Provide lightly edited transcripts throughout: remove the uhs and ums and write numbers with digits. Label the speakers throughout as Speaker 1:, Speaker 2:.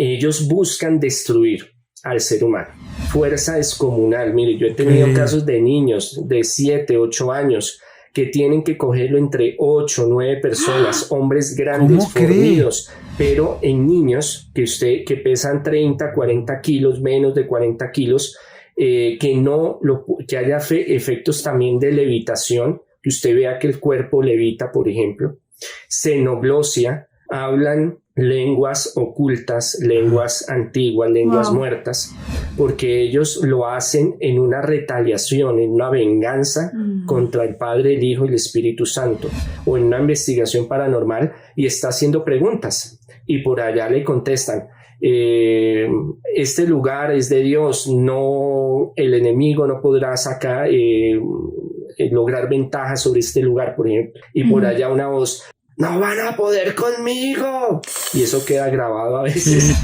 Speaker 1: ellos buscan destruir al ser humano. Fuerza descomunal. Mire, yo he tenido casos de niños de 7, 8 años que tienen que cogerlo entre 8, 9 personas, hombres grandes, fornidos, pero en niños que pesan 30, 40 kilos, menos de 40 kilos, que haya efectos también de levitación, que usted vea que el cuerpo levita, por ejemplo, xenoglosia, hablan lenguas ocultas, lenguas antiguas, lenguas muertas, porque ellos lo hacen en una retaliación, en una venganza contra el Padre, el Hijo y el Espíritu Santo, o en una investigación paranormal, y está haciendo preguntas, y por allá le contestan, este lugar es de Dios, no, el enemigo no podrá sacar, lograr ventaja sobre este lugar, por ejemplo, y por allá una voz, ¡no van a poder conmigo! Y eso queda grabado a veces.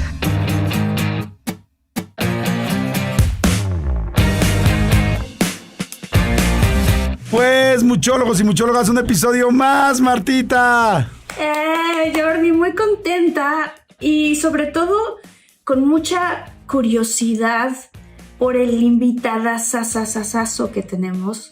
Speaker 2: Pues, muchólogos y muchólogas, un episodio más, Martita.
Speaker 3: Jordi, muy contenta y sobre todo con mucha curiosidad por el invitadazazazazo que tenemos.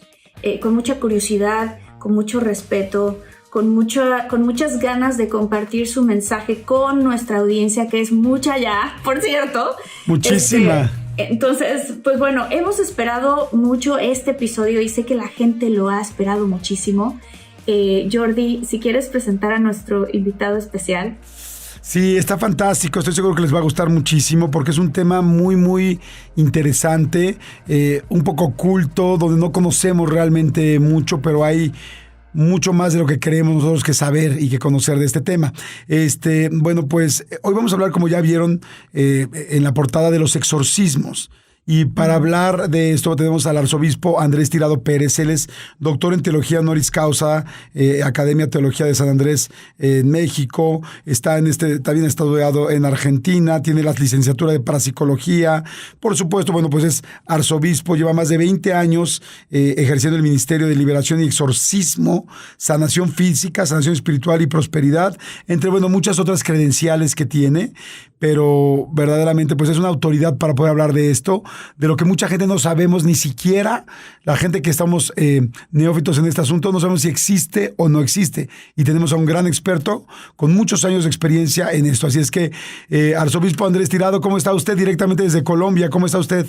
Speaker 3: Con mucha curiosidad, con mucho respeto, con muchas ganas de compartir su mensaje con nuestra audiencia, que es mucha ya, por cierto.
Speaker 2: Muchísima.
Speaker 3: Entonces, pues bueno, hemos esperado mucho este episodio y sé que la gente lo ha esperado muchísimo. Jordi, si quieres presentar a nuestro invitado especial.
Speaker 2: Sí, está fantástico, estoy seguro que les va a gustar muchísimo porque es un tema muy, muy interesante, un poco oculto, donde no conocemos realmente mucho, pero hay mucho más de lo que creemos nosotros que saber y que conocer de este tema. Bueno, pues hoy vamos a hablar, como ya vieron en la portada, de los exorcismos. Y para hablar de esto tenemos al arzobispo Andrés Tirado Pérez. Él es doctor en teología honoris causa, Academia Teología de San Andrés en México. También ha estudiado en Argentina, tiene la licenciatura de parapsicología. Por supuesto, bueno, pues es arzobispo, lleva más de 20 años ejerciendo el ministerio de liberación y exorcismo, sanación física, sanación espiritual y prosperidad, entre, bueno, muchas otras credenciales que tiene. Pero verdaderamente pues es una autoridad para poder hablar de esto, de lo que mucha gente no sabemos, ni siquiera la gente que estamos neófitos en este asunto, no sabemos si existe o no existe. Y tenemos a un gran experto con muchos años de experiencia en esto. Así es que, arzobispo Andrés Tirado, ¿cómo está usted directamente desde Colombia? ¿Cómo está usted?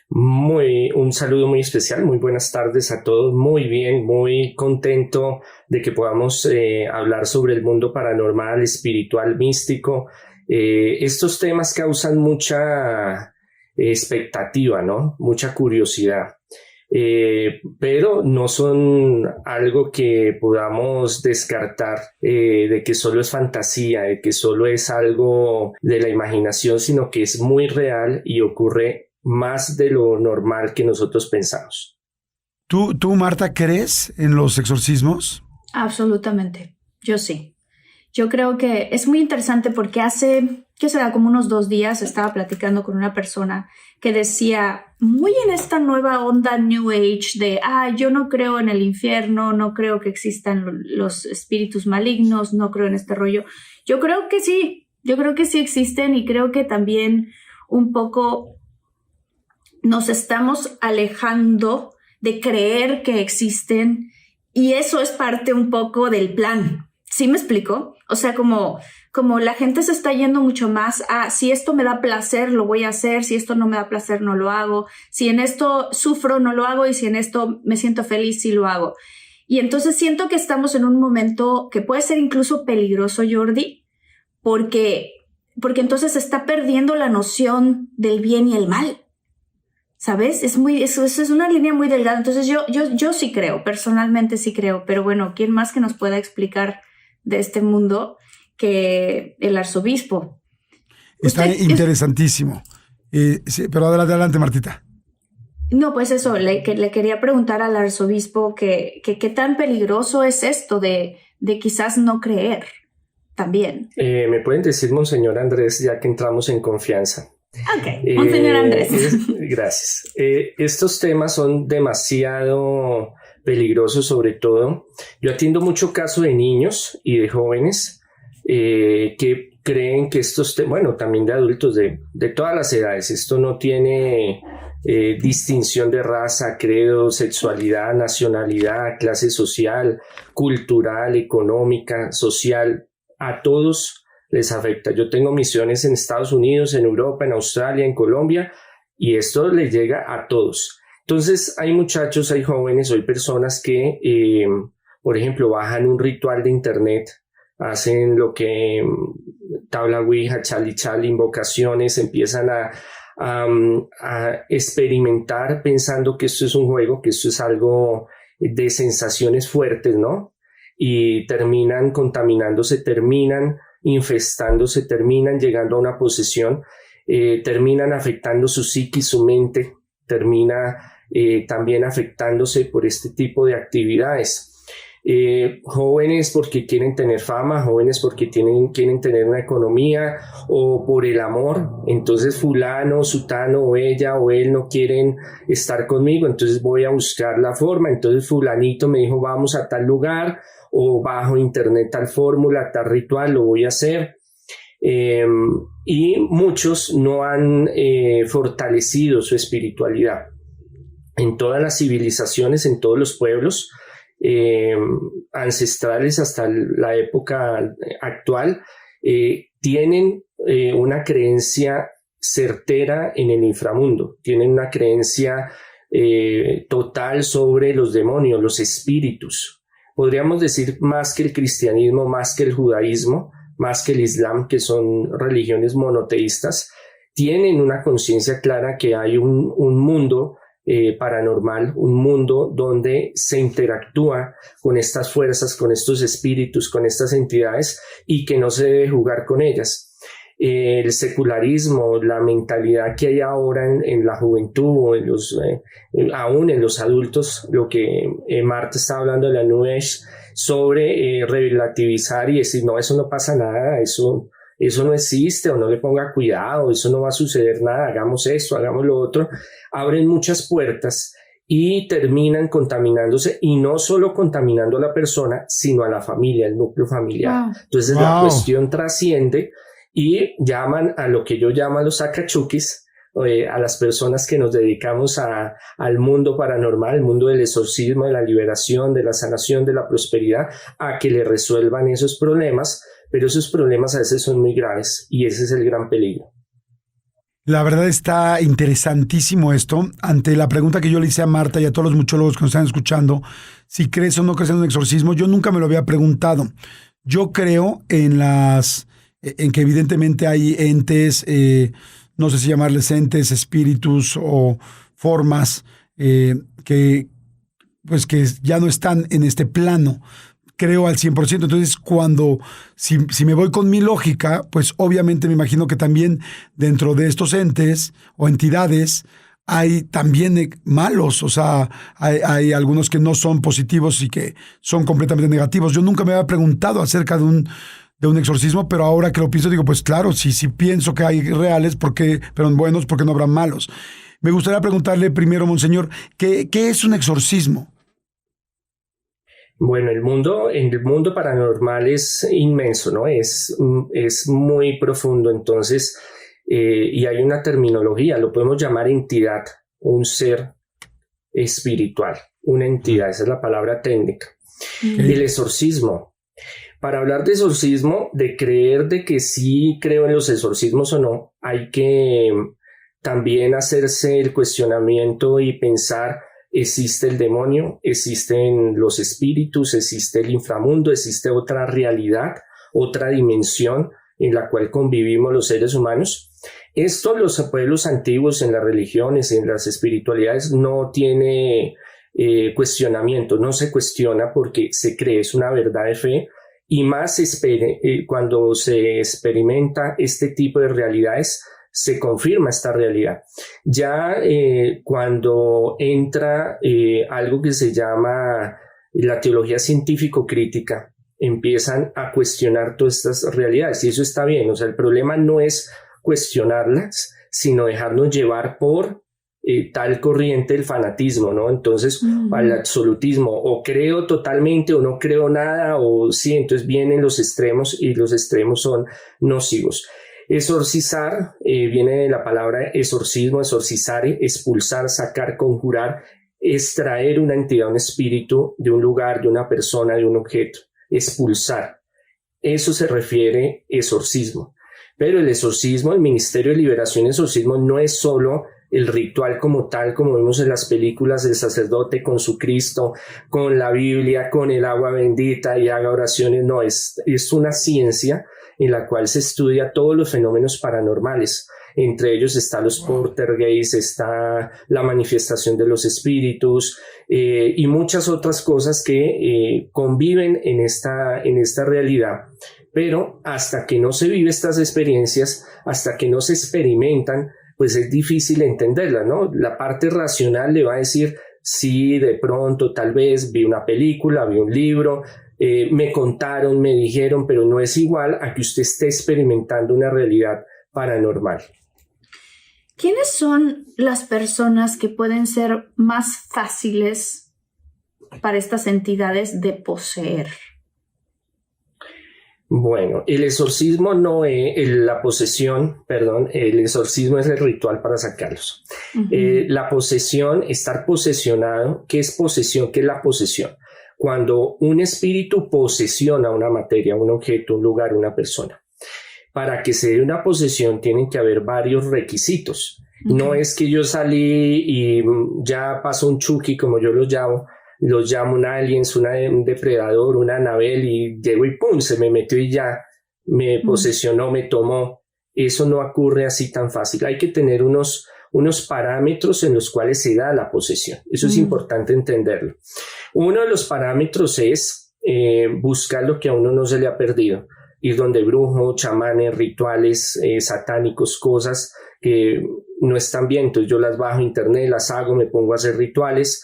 Speaker 1: Un saludo muy especial, muy buenas tardes a todos, muy bien, muy contento de que podamos hablar sobre el mundo paranormal, espiritual, místico. Estos temas causan mucha expectativa, ¿no? Mucha curiosidad, pero no son algo que podamos descartar de que solo es fantasía, de que solo es algo de la imaginación, sino que es muy real y ocurre más de lo normal que nosotros pensamos.
Speaker 2: ¿Tú, Marta, crees en los exorcismos?
Speaker 3: Absolutamente, yo sí. Yo creo que es muy interesante porque hace, ¿qué será? Como unos 2 días estaba platicando con una persona que decía, muy en esta nueva onda New Age de, yo no creo en el infierno, no creo que existan los espíritus malignos, no creo en este rollo. Yo creo que sí existen y creo que también un poco nos estamos alejando de creer que existen y eso es parte un poco del plan. ¿Sí me explico? O sea, como la gente se está yendo mucho más a si esto me da placer, lo voy a hacer, si esto no me da placer, no lo hago, si en esto sufro, no lo hago y si en esto me siento feliz, sí lo hago. Y entonces siento que estamos en un momento que puede ser incluso peligroso, Jordi, porque entonces se está perdiendo la noción del bien y el mal. ¿Sabes? Eso es una línea muy delgada. Entonces yo sí creo, personalmente sí creo, pero bueno, ¿quién más que nos pueda explicar de este mundo que el arzobispo?
Speaker 2: Está interesantísimo. Sí, pero adelante, Martita.
Speaker 3: No, pues eso, le quería preguntar al arzobispo que qué tan peligroso es esto de quizás no creer también.
Speaker 1: Me pueden decir Monseñor Andrés, ya que entramos en confianza.
Speaker 3: Ok, Monseñor Andrés.
Speaker 1: Gracias. Estos temas son demasiado peligrosos, sobre todo. Yo atiendo mucho caso de niños y de jóvenes que creen que bueno, también de adultos de todas las edades, esto no tiene distinción de raza, credo, sexualidad, nacionalidad, clase social, cultural, económica, social, a todos les afecta. Yo tengo misiones en Estados Unidos, en Europa, en Australia, en Colombia, y esto les llega a todos. Entonces hay muchachos, hay jóvenes, hay personas que, por ejemplo, bajan un ritual de internet, hacen lo que tabla Ouija, chali chali, invocaciones, empiezan a experimentar pensando que esto es un juego, que esto es algo de sensaciones fuertes, ¿no? Y terminan contaminándose, terminan infestándose, terminan llegando a una posesión, terminan afectando su psiquis, su mente, termina también afectándose por este tipo de actividades. Jóvenes porque quieren tener fama, jóvenes porque quieren tener una economía o por el amor. Entonces fulano, sutano o ella o él no quieren estar conmigo, entonces voy a buscar la forma. Entonces fulanito me dijo vamos a tal lugar o bajo internet tal fórmula, tal ritual, lo voy a hacer. Y muchos no han fortalecido su espiritualidad. En todas las civilizaciones, en todos los pueblos ancestrales hasta la época actual, tienen una creencia certera en el inframundo, tienen una creencia total sobre los demonios, los espíritus. Podríamos decir más que el cristianismo, más que el judaísmo, más que el islam, que son religiones monoteístas, tienen una conciencia clara que hay un mundo paranormal, un mundo donde se interactúa con estas fuerzas, con estos espíritus, con estas entidades y que no se debe jugar con ellas. El secularismo, la mentalidad que hay ahora en la juventud o aún en los adultos, lo que Marta está hablando de la New Age, sobre relativizar y decir, no, eso no pasa nada, eso no existe, o no le ponga cuidado, eso no va a suceder nada, hagamos esto, hagamos lo otro, abren muchas puertas y terminan contaminándose, y no solo contaminando a la persona, sino a la familia, el núcleo familiar. Wow. Entonces la cuestión trasciende y llaman a lo que yo llamo a los sacachukis, a las personas que nos dedicamos al mundo paranormal, al mundo del exorcismo, de la liberación, de la sanación, de la prosperidad, a que le resuelvan esos problemas, pero esos problemas a veces son muy graves y ese es el gran peligro.
Speaker 2: La verdad está interesantísimo esto. Ante la pregunta que yo le hice a Marta y a todos los muchólogos que nos están escuchando, si crees o no crees en un exorcismo, yo nunca me lo había preguntado. Yo creo en que evidentemente hay entes, no sé si llamarles entes, espíritus o formas que ya no están en este plano. Creo al 100%. Entonces, si me voy con mi lógica, pues obviamente me imagino que también dentro de estos entes o entidades hay también malos, o sea, hay algunos que no son positivos y que son completamente negativos. Yo nunca me había preguntado acerca de un exorcismo, pero ahora que lo pienso digo, pues claro, si pienso que hay reales, pero buenos, ¿por qué no habrá malos? Me gustaría preguntarle primero, monseñor, ¿qué es un exorcismo?
Speaker 1: Bueno, el mundo paranormal es inmenso, ¿no? Es muy profundo, entonces, y hay una terminología, lo podemos llamar entidad, un ser espiritual, una entidad, esa es la palabra técnica. El exorcismo. Para hablar de exorcismo, de creer de que sí creo en los exorcismos o no, hay que también hacerse el cuestionamiento y pensar, ¿existe el demonio? ¿Existen los espíritus? ¿Existe el inframundo? ¿Existe otra realidad, otra dimensión en la cual convivimos los seres humanos? Esto los pueblos antiguos en las religiones, en las espiritualidades, no tiene cuestionamiento, no se cuestiona porque se cree, es una verdad de fe. Y más cuando se experimenta este tipo de realidades, se confirma esta realidad. Ya cuando entra algo que se llama la teología científico-crítica, empiezan a cuestionar todas estas realidades y eso está bien. O sea, el problema no es cuestionarlas, sino dejarnos llevar por tal corriente del fanatismo, ¿no? Entonces, al absolutismo, o creo totalmente o no creo nada, o sí, entonces vienen los extremos y los extremos son nocivos. Exorcizar viene de la palabra exorcismo, exorcizare, expulsar, sacar, conjurar, extraer una entidad, un espíritu de un lugar, de una persona, de un objeto, expulsar. Eso se refiere exorcismo. Pero el exorcismo, el ministerio de liberación y exorcismo no es solo el ritual como tal, como vemos en las películas del sacerdote con su Cristo, con la Biblia, con el agua bendita y haga oraciones. No, es una ciencia en la cual se estudia todos los fenómenos paranormales. Entre ellos está los poltergeists, está la manifestación de los espíritus y muchas otras cosas que conviven en esta realidad. Pero hasta que no se vive estas experiencias, hasta que no se experimentan, pues es difícil entenderlas, ¿no? La parte racional le va a decir, sí, de pronto, tal vez vi una película, vi un libro, me contaron, me dijeron, pero no es igual a que usted esté experimentando una realidad paranormal.
Speaker 3: ¿Quiénes son las personas que pueden ser más fáciles para estas entidades de poseer?
Speaker 1: Bueno, el exorcismo no es la posesión, perdón, el exorcismo es el ritual para sacarlos. La posesión, estar posesionado, ¿qué es posesión? ¿Qué es la posesión? Cuando un espíritu posesiona una materia, un objeto, un lugar, una persona. Para que se dé una posesión tienen que haber varios requisitos. No es que yo salí y ya pasó un Chucky, como yo los llamo un alien, un depredador, una Annabelle y llego y ¡pum! Se me metió y ya me posesionó, me tomó. Eso no ocurre así tan fácil. Hay que tener unos parámetros en los cuales se da la posesión. Eso es importante entenderlo. Uno de los parámetros es buscar lo que a uno no se le ha perdido. Ir donde brujos, chamanes, rituales satánicos, cosas que no están bien. Entonces yo las bajo a internet, las hago, me pongo a hacer rituales.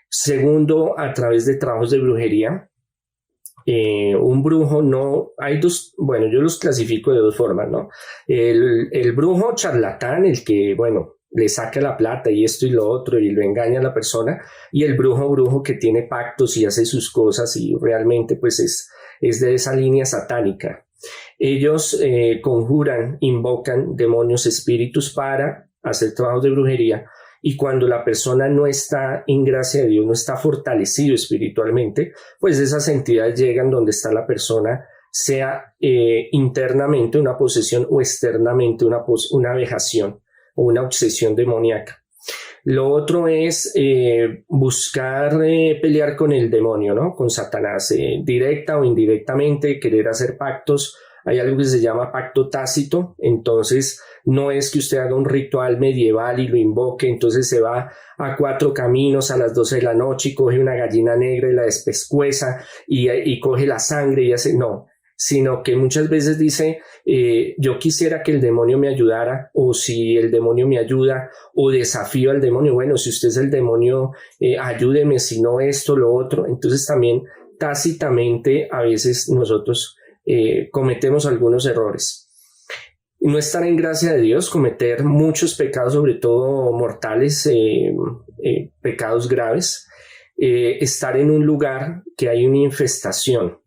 Speaker 1: Segundo, a través de trabajos de brujería. Un brujo no, hay dos, bueno, yo los clasifico de dos formas, ¿no? El brujo charlatán, el que, bueno, le saca la plata y esto y lo otro y lo engaña a la persona, y el brujo que tiene pactos y hace sus cosas y realmente pues es de esa línea satánica. Ellos conjuran, invocan demonios, espíritus para hacer trabajos de brujería. Y cuando la persona no está en gracia de Dios, no está fortalecido espiritualmente, pues esas entidades llegan donde está la persona, sea internamente una posesión o externamente una vejación o una obsesión demoníaca. Lo otro es buscar pelear con el demonio, ¿no? Con Satanás, directa o indirectamente, querer hacer pactos. Hay algo que se llama pacto tácito, entonces no es que usted haga un ritual medieval y lo invoque, entonces se va a 4 caminos a las 12 de la noche y coge una gallina negra y la despescueza y coge la sangre y hace, no, sino que muchas veces dice, yo quisiera que el demonio me ayudara, o si el demonio me ayuda, o desafío al demonio, bueno, si usted es el demonio, ayúdeme, si no esto, lo otro. Entonces también tácitamente a veces nosotros cometemos algunos errores. No estar en gracia de Dios, cometer muchos pecados, sobre todo mortales, pecados graves, estar en un lugar que hay una infestación.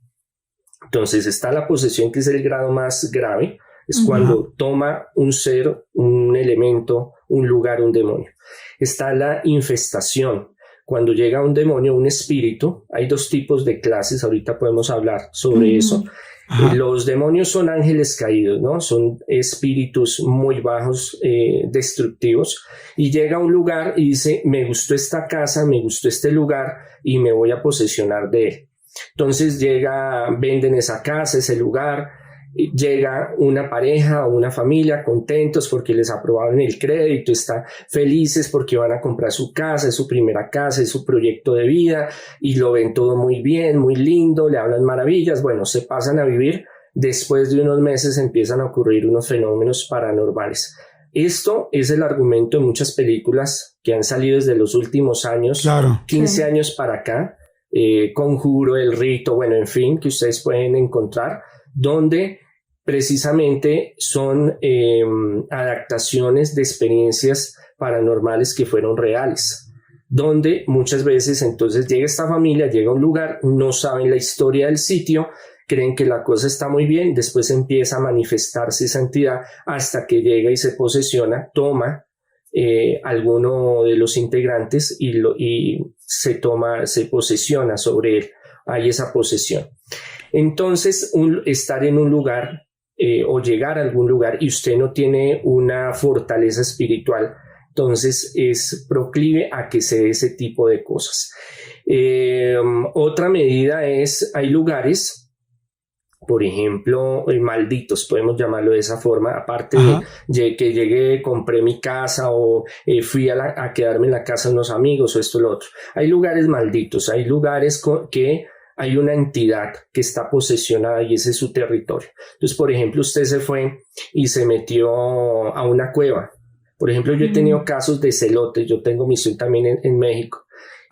Speaker 1: Entonces está la posesión, que es el grado más grave, es cuando toma un ser, un elemento, un lugar, un demonio. Está la infestación, cuando llega un demonio, un espíritu. Hay 2 tipos de clases, ahorita podemos hablar sobre eso. Los demonios son ángeles caídos, ¿no? Son espíritus muy bajos, destructivos, y llega a un lugar y dice, me gustó esta casa, me gustó este lugar y me voy a posesionar de él. Entonces venden esa casa, ese lugar, llega una pareja o una familia contentos porque les aprobaron el crédito, están felices porque van a comprar su casa, es su primera casa, es su proyecto de vida y lo ven todo muy bien, muy lindo, le hablan maravillas, bueno, se pasan a vivir, después de unos meses empiezan a ocurrir unos fenómenos paranormales. Esto es el argumento de muchas películas que han salido desde los últimos años, claro, 15 años para acá, Conjuro, El Rito, bueno, en fin, que ustedes pueden encontrar, donde precisamente son adaptaciones de experiencias paranormales que fueron reales, donde muchas veces entonces llega esta familia, llega a un lugar, no saben la historia del sitio, creen que la cosa está muy bien, después empieza a manifestarse esa entidad hasta que llega y se posesiona, toma alguno de los integrantes y se posesiona sobre él. Hay esa posesión. Entonces, estar en un lugar o llegar a algún lugar y usted no tiene una fortaleza espiritual, entonces es proclive a que se dé ese tipo de cosas. Otra medida es, hay lugares, por ejemplo, malditos, podemos llamarlo de esa forma, aparte de que llegué, compré mi casa o fui a quedarme en la casa de unos amigos o esto o lo otro. Hay lugares malditos, hay lugares que hay una entidad que está posesionada y ese es su territorio. Entonces, por ejemplo, usted se fue y se metió a una cueva. Por ejemplo, yo he tenido casos de celotes, yo tengo misión también en México,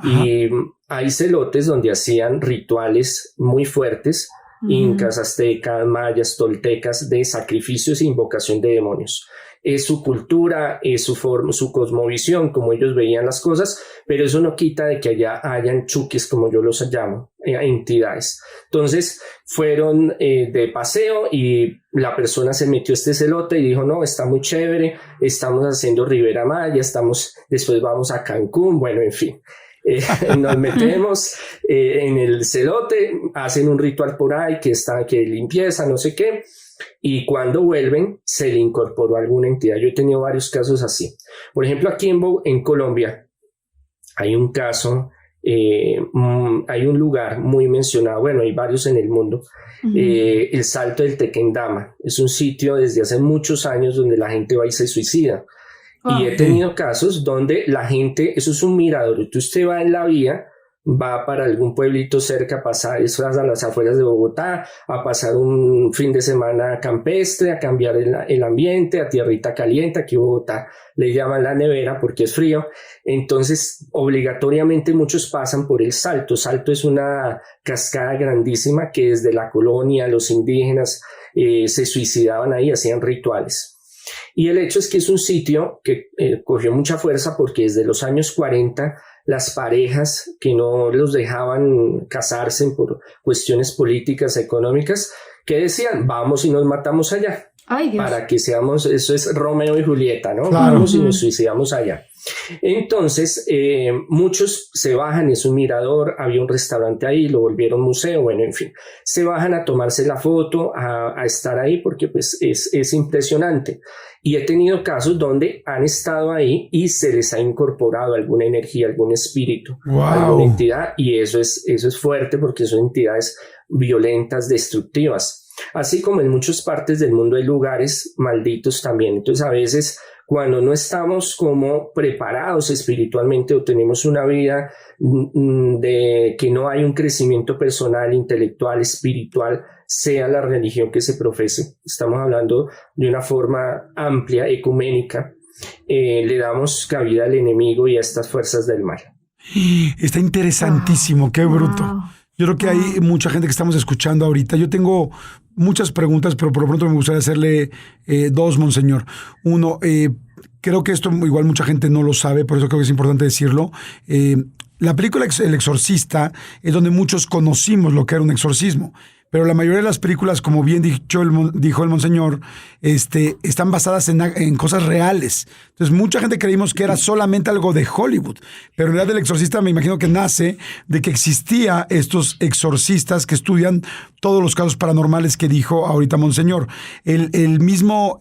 Speaker 1: y hay celotes donde hacían rituales muy fuertes, incas, aztecas, mayas, toltecas, de sacrificios e invocación de demonios. Es su cultura, es su forma, su cosmovisión, como ellos veían las cosas, pero eso no quita de que allá hayan chuquis, como yo los llamo, entidades. Entonces fueron de paseo y la persona se metió a este celote y dijo, no, está muy chévere, estamos haciendo Ribera Maya, después vamos a Cancún, bueno, en fin. Nos metemos en el celote, hacen un ritual por ahí que limpieza, no sé qué, y cuando vuelven se le incorporó alguna entidad. Yo he tenido varios casos así. Por ejemplo, aquí en Colombia hay un caso, hay un lugar muy mencionado, bueno, hay varios en el mundo, el Salto del Tequendama. Es un sitio desde hace muchos años donde la gente va y se suicida. Y he tenido casos donde la gente, eso es un mirador, entonces usted va en la vía, va para algún pueblito cerca a pasar, eso es a las afueras de Bogotá, a pasar un fin de semana campestre, a cambiar el ambiente, a tierrita caliente, aquí Bogotá le llaman la nevera porque es frío, entonces obligatoriamente muchos pasan por el Salto. Salto es una cascada grandísima que desde la colonia los indígenas se suicidaban ahí, hacían rituales. Y el hecho es que es un sitio que cogió mucha fuerza porque desde los años 40 las parejas que no los dejaban casarse por cuestiones políticas, económicas, que decían, vamos y nos matamos allá.
Speaker 3: Ay, Dios.
Speaker 1: Para que seamos, eso es Romeo y Julieta, ¿no?
Speaker 2: Claro.
Speaker 1: Vamos y nos suicidamos allá. Entonces, muchos se bajan, es un mirador, había un restaurante ahí, lo volvieron museo, bueno, en fin, se bajan a tomarse la foto, a estar ahí porque pues es impresionante. Y he tenido casos donde han estado ahí y se les ha incorporado alguna energía, algún espíritu, alguna entidad, y eso es fuerte porque son entidades violentas, destructivas. Así como en muchas partes del mundo hay lugares malditos también. Entonces a veces cuando no estamos como preparados espiritualmente o tenemos una vida de que no hay un crecimiento personal, intelectual, espiritual, sea la religión que se profese, estamos hablando de una forma amplia, ecuménica, le damos cabida al enemigo y a estas fuerzas del mal.
Speaker 2: Está interesantísimo, qué bruto. Yo creo que hay mucha gente que estamos escuchando ahorita. Yo tengo muchas preguntas, pero por lo pronto me gustaría hacerle dos, monseñor. Uno, creo que esto igual mucha gente no lo sabe, por eso creo que es importante decirlo. La película El Exorcista es donde muchos conocimos lo que era un exorcismo. Pero la mayoría de las películas, como bien dijo el monseñor, están basadas en cosas reales. Entonces, mucha gente creímos que era solamente algo de Hollywood. Pero en realidad El Exorcista me imagino que nace de que existía estos exorcistas que estudian todos los casos paranormales que dijo ahorita monseñor. El mismo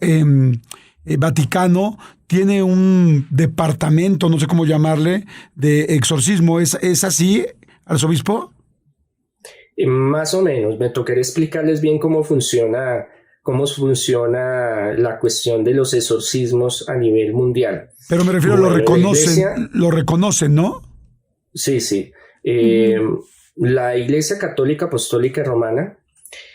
Speaker 2: Vaticano tiene un departamento, no sé cómo llamarle, de exorcismo. ¿Es así, arzobispo?
Speaker 1: Más o menos, me tocaría explicarles bien cómo funciona la cuestión de los exorcismos a nivel mundial.
Speaker 2: Pero me refiero, bueno, lo reconocen, ¿no?
Speaker 1: Sí, sí. La Iglesia Católica Apostólica Romana,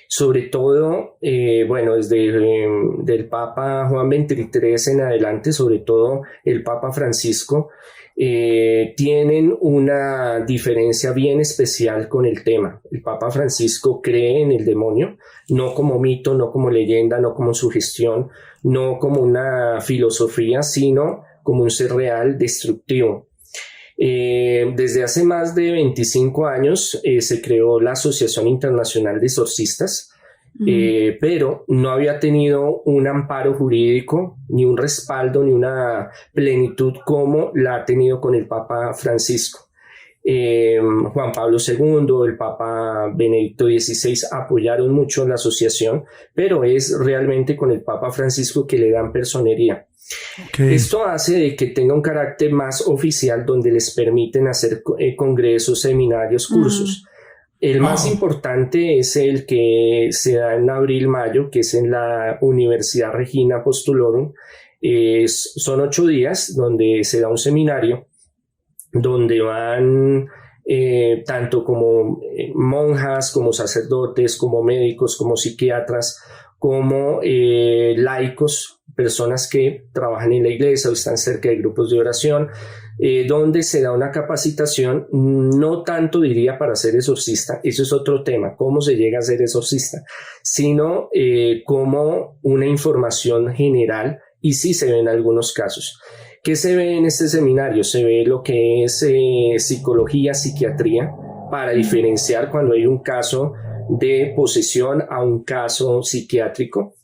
Speaker 1: sobre todo, desde del Papa Juan XXIII en adelante, sobre todo el Papa Francisco, tienen una diferencia bien especial con el tema. El Papa Francisco cree en el demonio, no como mito, no como leyenda, no como sugestión, no como una filosofía, sino como un ser real destructivo. Desde hace más de 25 años se creó la Asociación Internacional de Exorcistas, pero no había tenido un amparo jurídico, ni un respaldo, ni una plenitud como la ha tenido con el Papa Francisco. Juan Pablo II, el Papa Benedicto XVI apoyaron mucho la asociación, pero es realmente con el Papa Francisco que le dan personería. Okay. Esto hace de que tenga un carácter más oficial, donde les permiten hacer congresos, seminarios, cursos. El más importante es el que se da en abril-mayo, que es en la Universidad Regina Apostolorum. Son 8 días donde se da un seminario, donde van tanto como monjas, como sacerdotes, como médicos, como psiquiatras, como laicos, personas que trabajan en la iglesia o están cerca de grupos de oración, donde se da una capacitación, no tanto diría para ser exorcista, eso es otro tema, cómo se llega a ser exorcista, sino como una información general, y sí se ve en algunos casos. ¿Qué se ve en este seminario? Se ve lo que es psicología, psiquiatría, para diferenciar cuando hay un caso de posesión a un caso psiquiátrico.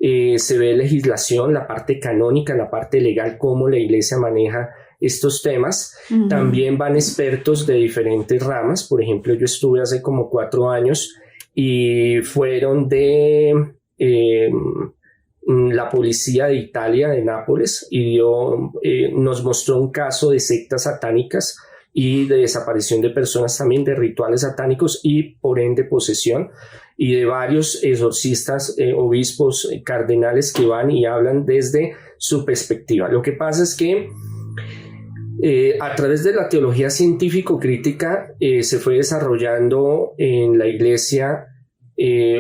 Speaker 1: Se ve legislación, la parte canónica, la parte legal, cómo la iglesia maneja estos temas. También van expertos de diferentes ramas. Por ejemplo, yo estuve hace como 4 años y fueron de la policía de Italia, de Nápoles, y nos mostró un caso de sectas satánicas y de desaparición de personas, también de rituales satánicos y por ende posesión, y de varios exorcistas, obispos, cardenales que van y hablan desde su perspectiva. Lo que pasa es que a través de la teología científico-crítica se fue desarrollando en la iglesia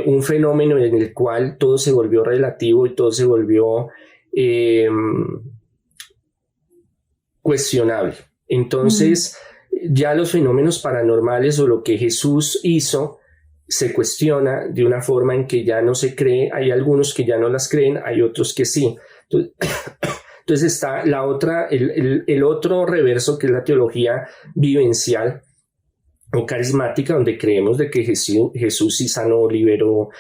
Speaker 1: un fenómeno en el cual todo se volvió relativo y todo se volvió cuestionable. Entonces, ya los fenómenos paranormales o lo que Jesús hizo se cuestiona de una forma en que ya no se cree. Hay algunos que ya no las creen, hay otros que sí. Entonces está el otro reverso, que es la teología vivencial o carismática, donde creemos de que Jesús sí sanó, liberó,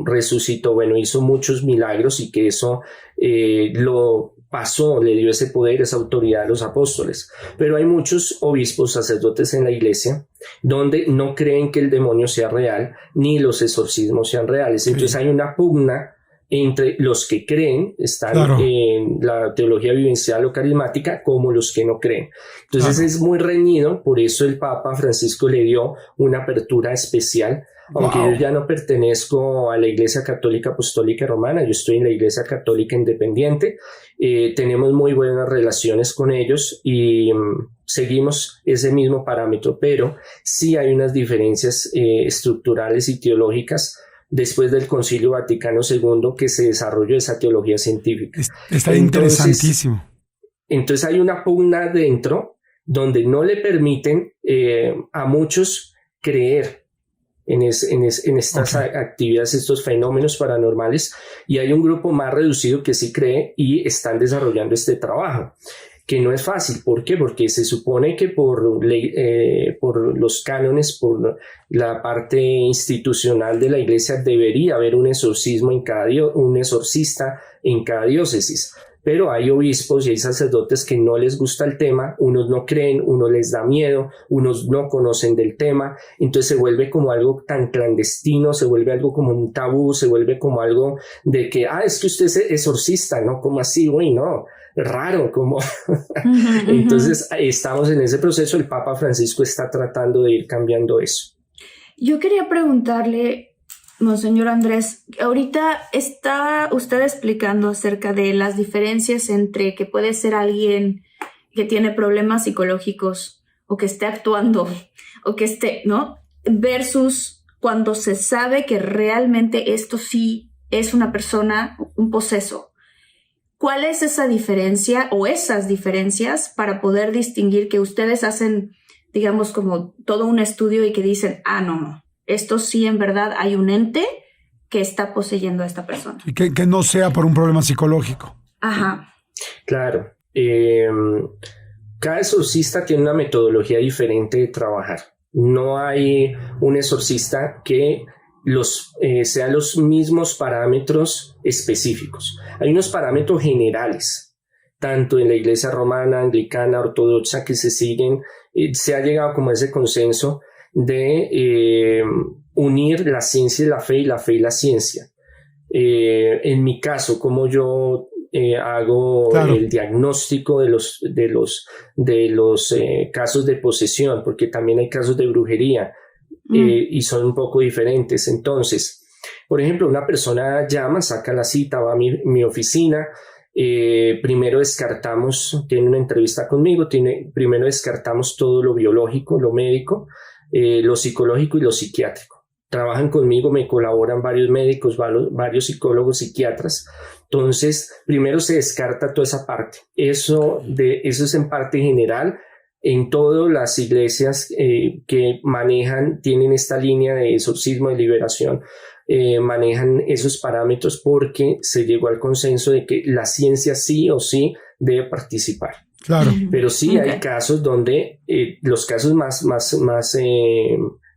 Speaker 1: resucitó, hizo muchos milagros, y que eso lo pasó, le dio ese poder, esa autoridad a los apóstoles. Pero hay muchos obispos, sacerdotes en la iglesia donde no creen que el demonio sea real, ni los exorcismos sean reales. Entonces hay una pugna entre los que creen, están en la teología vivencial o carismática, como los que no creen. Entonces es muy reñido. Por eso el Papa Francisco le dio una apertura especial. Aunque yo ya no pertenezco a la Iglesia Católica Apostólica Romana, yo estoy en la Iglesia Católica Independiente. Tenemos muy buenas relaciones con ellos y seguimos ese mismo parámetro, pero sí hay unas diferencias estructurales y teológicas después del Concilio Vaticano II, que se desarrolló esa teología científica.
Speaker 2: Está interesantísimo.
Speaker 1: Entonces hay una pugna dentro donde no le permiten a muchos creer en estas actividades, estos fenómenos paranormales, y hay un grupo más reducido que sí cree y están desarrollando este trabajo, que no es fácil. ¿Por qué? Porque se supone que por los cánones, por la parte institucional de la iglesia, debería haber un exorcismo un exorcista en cada diócesis. Pero hay obispos y hay sacerdotes que no les gusta el tema, unos no creen, unos les da miedo, unos no conocen del tema. Entonces se vuelve como algo tan clandestino, se vuelve algo como un tabú, se vuelve como algo de que, es que usted es exorcista, ¿no? ¿Cómo así? Uy, no, raro, como... Entonces estamos en ese proceso. El Papa Francisco está tratando de ir cambiando eso.
Speaker 3: Yo quería preguntarle, Monseñor Andrés, ahorita está usted explicando acerca de las diferencias entre que puede ser alguien que tiene problemas psicológicos o que esté actuando o que esté, ¿no? Versus cuando se sabe que realmente esto sí es una persona, un poseso. ¿Cuál es esa diferencia o esas diferencias para poder distinguir que ustedes hacen, digamos, como todo un estudio y que dicen, no, esto sí en verdad hay un ente que está poseyendo a esta persona?
Speaker 2: Y que no sea por un problema psicológico.
Speaker 3: Ajá.
Speaker 1: Claro. cada exorcista tiene una metodología diferente de trabajar. No hay un exorcista que sean los mismos parámetros específicos. Hay unos parámetros generales, tanto en la iglesia romana, anglicana, ortodoxa, que se siguen. Se ha llegado como a ese consenso de unir la ciencia y la fe y la ciencia. En mi caso, como yo hago el diagnóstico de los casos de posesión, porque también hay casos de brujería y son un poco diferentes. Entonces, por ejemplo, una persona llama, saca la cita, va a mi oficina. Primero descartamos, tiene una entrevista conmigo, primero descartamos todo lo biológico, lo médico, lo psicológico y lo psiquiátrico. Trabajan conmigo, me colaboran varios médicos, varios psicólogos, psiquiatras. Entonces, primero se descarta toda esa parte. Eso es en parte general. En todas las iglesias que tienen esta línea de exorcismo, de liberación, manejan esos parámetros porque se llegó al consenso de que la ciencia sí o sí debe participar.
Speaker 2: Claro.
Speaker 1: Pero sí hay casos donde los casos más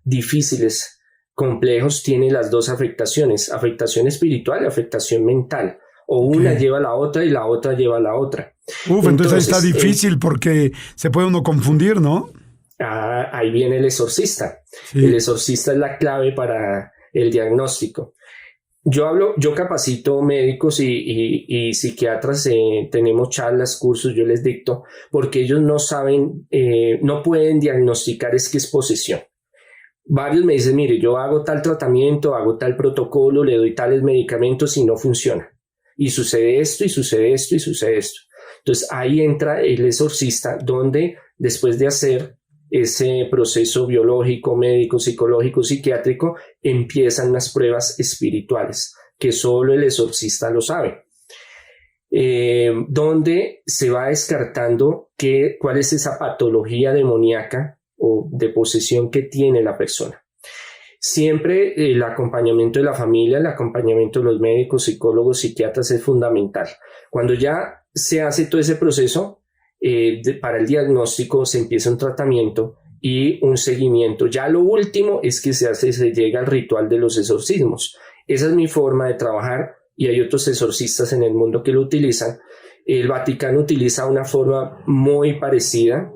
Speaker 1: difíciles, complejos, tienen las dos afectaciones, afectación espiritual y afectación mental. O una lleva a la otra y la otra lleva a la otra.
Speaker 2: Entonces está difícil porque se puede uno confundir, ¿no?
Speaker 1: Ahí viene el exorcista. Sí. El exorcista es la clave para el diagnóstico. Yo capacito médicos y psiquiatras, tenemos charlas, cursos, yo les dicto, porque ellos no saben, no pueden diagnosticar es que es posesión. Varios me dicen, mire, yo hago tal tratamiento, hago tal protocolo, le doy tales medicamentos y no funciona. Y sucede esto, y sucede esto, y sucede esto. Entonces ahí entra el exorcista, donde después de hacer ese proceso biológico, médico, psicológico, psiquiátrico, empiezan las pruebas espirituales, que solo el exorcista lo sabe. Donde se va descartando cuál es esa patología demoníaca o de posesión que tiene la persona. Siempre el acompañamiento de la familia, el acompañamiento de los médicos, psicólogos, psiquiatras es fundamental. Cuando ya se hace todo ese proceso, para el diagnóstico se empieza un tratamiento y un seguimiento. Ya lo último es que se llega al ritual de los exorcismos. Esa es mi forma de trabajar y hay otros exorcistas en el mundo que lo utilizan. El Vaticano utiliza una forma muy parecida,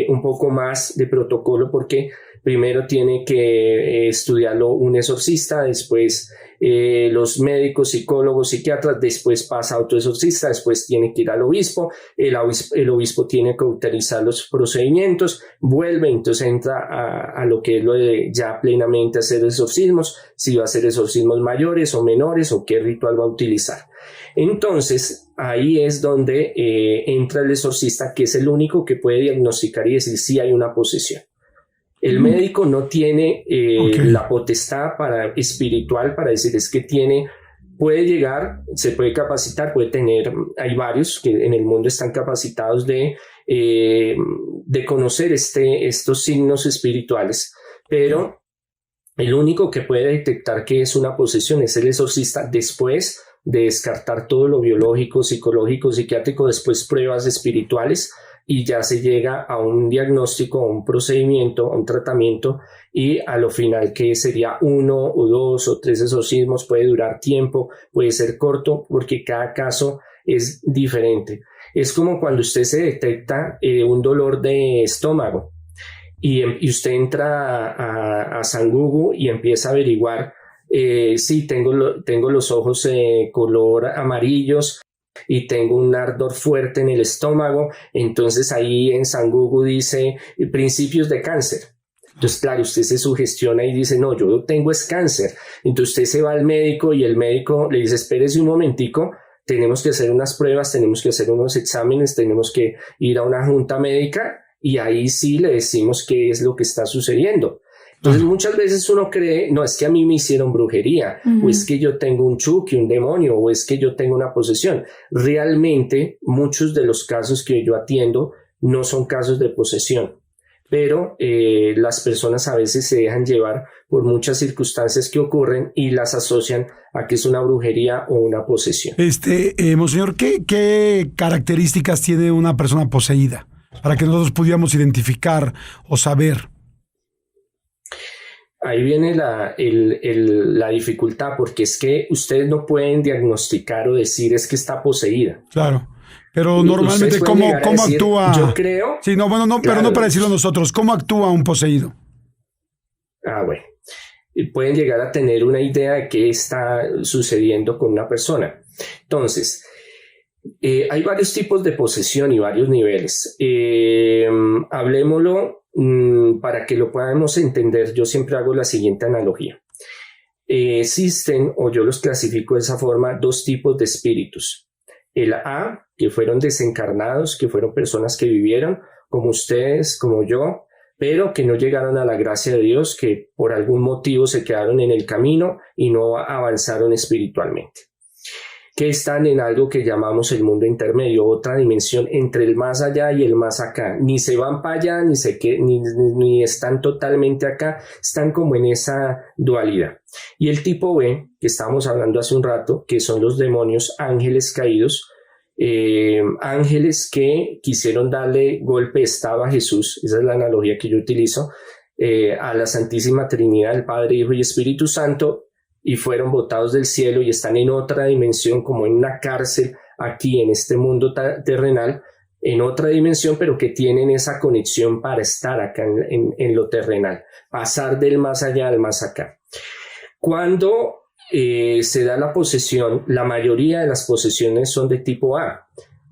Speaker 1: un poco más de protocolo, porque primero tiene que estudiarlo un exorcista, después los médicos, psicólogos, psiquiatras, después pasa a otro exorcista, después tiene que ir al obispo, el obispo tiene que autorizar los procedimientos, vuelve, entonces entra a lo que es lo de ya plenamente hacer exorcismos, si va a hacer exorcismos mayores o menores o qué ritual va a utilizar. Entonces ahí es donde entra el exorcista, que es el único que puede diagnosticar y decir si hay una posesión. El médico no tiene la potestad espiritual para decir es que puede llegar, se puede capacitar, hay varios que en el mundo están capacitados de conocer estos signos espirituales, pero el único que puede detectar que es una posesión es el exorcista, después de descartar todo lo biológico, psicológico, psiquiátrico, después pruebas espirituales, y ya se llega a un diagnóstico, a un procedimiento, a un tratamiento, y a lo final, que sería 1 o 2 o 3 exorcismos, puede durar tiempo, puede ser corto, porque cada caso es diferente. Es como cuando usted se detecta un dolor de estómago y usted entra a San Google y empieza a averiguar, sí, tengo los ojos color amarillos, y tengo un ardor fuerte en el estómago, entonces ahí en San Google dice principios de cáncer. Entonces, claro, usted se sugestiona y dice, no, yo tengo es cáncer. Entonces usted se va al médico y el médico le dice, espérese un momentico, tenemos que hacer unas pruebas, tenemos que hacer unos exámenes, tenemos que ir a una junta médica y ahí sí le decimos qué es lo que está sucediendo. Entonces muchas veces uno cree, no, es que a mí me hicieron brujería, o es que yo tengo un chuki, un demonio, o es que yo tengo una posesión. Realmente muchos de los casos que yo atiendo no son casos de posesión. pero las personas a veces se dejan llevar por muchas circunstancias que ocurren y las asocian a que es una brujería o una posesión.
Speaker 2: Monseñor, ¿qué características tiene una persona poseída para que nosotros pudiéramos identificar o saber?
Speaker 1: Ahí viene la dificultad, porque es que ustedes no pueden diagnosticar o decir es que está poseída.
Speaker 2: Claro. Pero normalmente, ¿cómo
Speaker 1: decir,
Speaker 2: actúa?
Speaker 1: Yo creo.
Speaker 2: Sí, no, bueno, no, claro, pero no para decirlo nosotros. ¿Cómo actúa un poseído?
Speaker 1: Bueno. Pueden llegar a tener una idea de qué está sucediendo con una persona. Entonces, hay varios tipos de posesión y varios niveles. Hablemoslo para que lo podamos entender. Yo siempre hago la siguiente analogía. Existen, o yo los clasifico de esa forma, dos tipos de espíritus. El A, que fueron desencarnados, que fueron personas que vivieron, como ustedes, como yo, pero que no llegaron a la gracia de Dios, que por algún motivo se quedaron en el camino y no avanzaron espiritualmente. Que están en algo que llamamos el mundo intermedio, otra dimensión entre el más allá y el más acá. Ni se van para allá, ni están totalmente acá, están como en esa dualidad. Y el tipo B, que estábamos hablando hace un rato, que son los demonios ángeles caídos, ángeles que quisieron darle golpe de estado a Jesús, esa es la analogía que yo utilizo, a la Santísima Trinidad, el Padre, Hijo y Espíritu Santo, y fueron botados del cielo y están en otra dimensión, como en una cárcel aquí en este mundo terrenal, en otra dimensión, pero que tienen esa conexión para estar acá en lo terrenal, pasar del más allá al más acá. Cuando se da la posesión, la mayoría de las posesiones son de tipo A,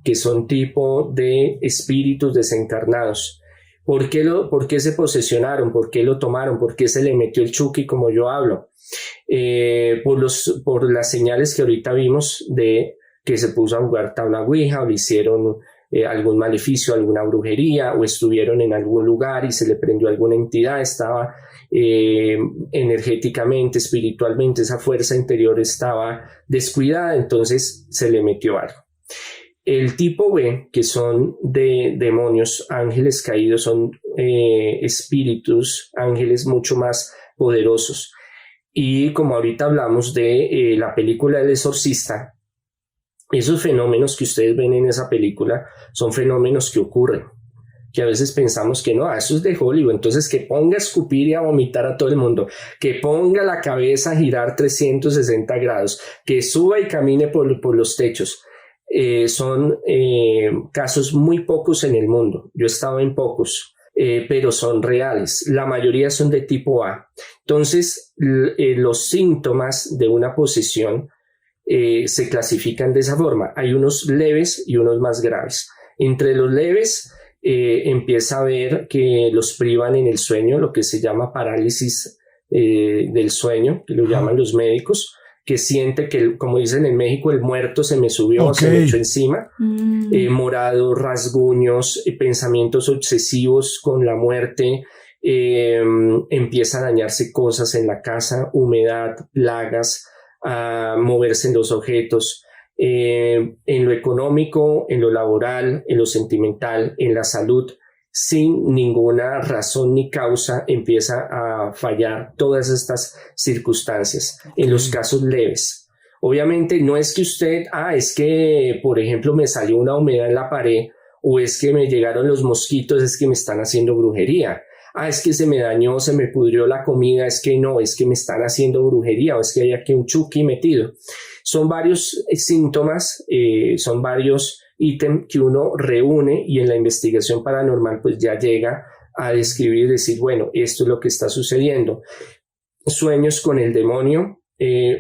Speaker 1: que son tipo de espíritus desencarnados. ¿Por qué se posesionaron? ¿Por qué lo tomaron? ¿Por qué se le metió el chuki, como yo hablo? Por las señales que ahorita vimos de que se puso a jugar tabla ouija, o le hicieron algún maleficio, alguna brujería, o estuvieron en algún lugar y se le prendió alguna entidad, estaba energéticamente, espiritualmente, esa fuerza interior estaba descuidada, entonces se le metió algo. El tipo B, que son de demonios, ángeles caídos, son espíritus, ángeles mucho más poderosos. Y como ahorita hablamos de la película El Exorcista, esos fenómenos que ustedes ven en esa película son fenómenos que ocurren, que a veces pensamos que no, eso es de Hollywood, entonces que ponga a escupir y a vomitar a todo el mundo, que ponga la cabeza a girar 360 grados, que suba y camine por los techos. Son casos muy pocos en el mundo, yo he estado en pocos, pero son reales, la mayoría son de tipo A. Entonces los síntomas de una posesión se clasifican de esa forma, hay unos leves y unos más graves. Entre los leves empieza a ver que los privan en el sueño, lo que se llama parálisis del sueño, que lo llaman los médicos, que siente que, como dicen en México, el muerto se me subió, se me echó encima, morados, rasguños, pensamientos obsesivos con la muerte, empieza a dañarse cosas en la casa, humedad, plagas, a moverse en los objetos, en lo económico, en lo laboral, en lo sentimental, en la salud, sin ninguna razón ni causa empieza a fallar todas estas circunstancias en los casos leves. Obviamente no es que usted, es que por ejemplo me salió una humedad en la pared, o es que me llegaron los mosquitos, es que me están haciendo brujería. Es que se me dañó, se me pudrió la comida, es que no, es que me están haciendo brujería, o es que hay aquí un chuki metido. Son varios síntomas, son varios ítems que uno reúne y en la investigación paranormal pues ya llega a describir y decir, bueno, esto es lo que está sucediendo. Sueños con el demonio,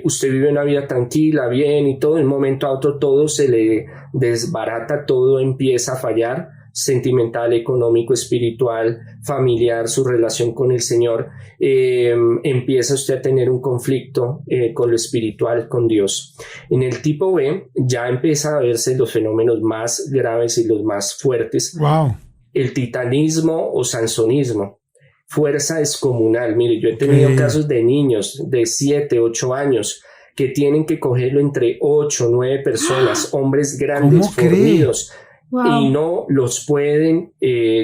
Speaker 1: usted vive una vida tranquila, bien y todo, de un momento a otro todo se le desbarata, todo empieza a fallar, sentimental, económico, espiritual, familiar, su relación con el Señor, empieza usted a tener un conflicto con lo espiritual, con Dios. En el tipo B ya empieza a verse los fenómenos más graves y los más fuertes.
Speaker 2: Wow. El
Speaker 1: titanismo o sansonismo, fuerza descomunal. Mire, yo he tenido casos de niños de 7, 8 años que tienen que cogerlo entre 8, 9 personas, hombres grandes, fornidos, y no los pueden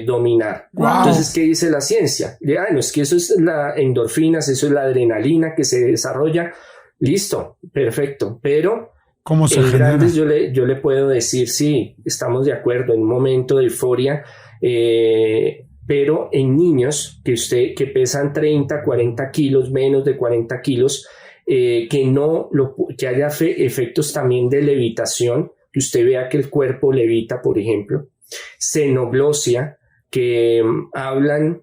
Speaker 1: dominar.
Speaker 2: Wow.
Speaker 1: Entonces, ¿qué dice la ciencia? No, es que eso es la endorfinas, eso es la adrenalina que se desarrolla. Listo, perfecto, pero
Speaker 2: ¿Cómo se
Speaker 1: en
Speaker 2: genera?
Speaker 1: grandes yo le puedo decir, sí, estamos de acuerdo, en un momento de euforia, pero en niños que pesan 30, 40 kilos, menos de 40 kilos, que haya efectos también de levitación, que usted vea que el cuerpo levita, por ejemplo, xenoglosia, que hablan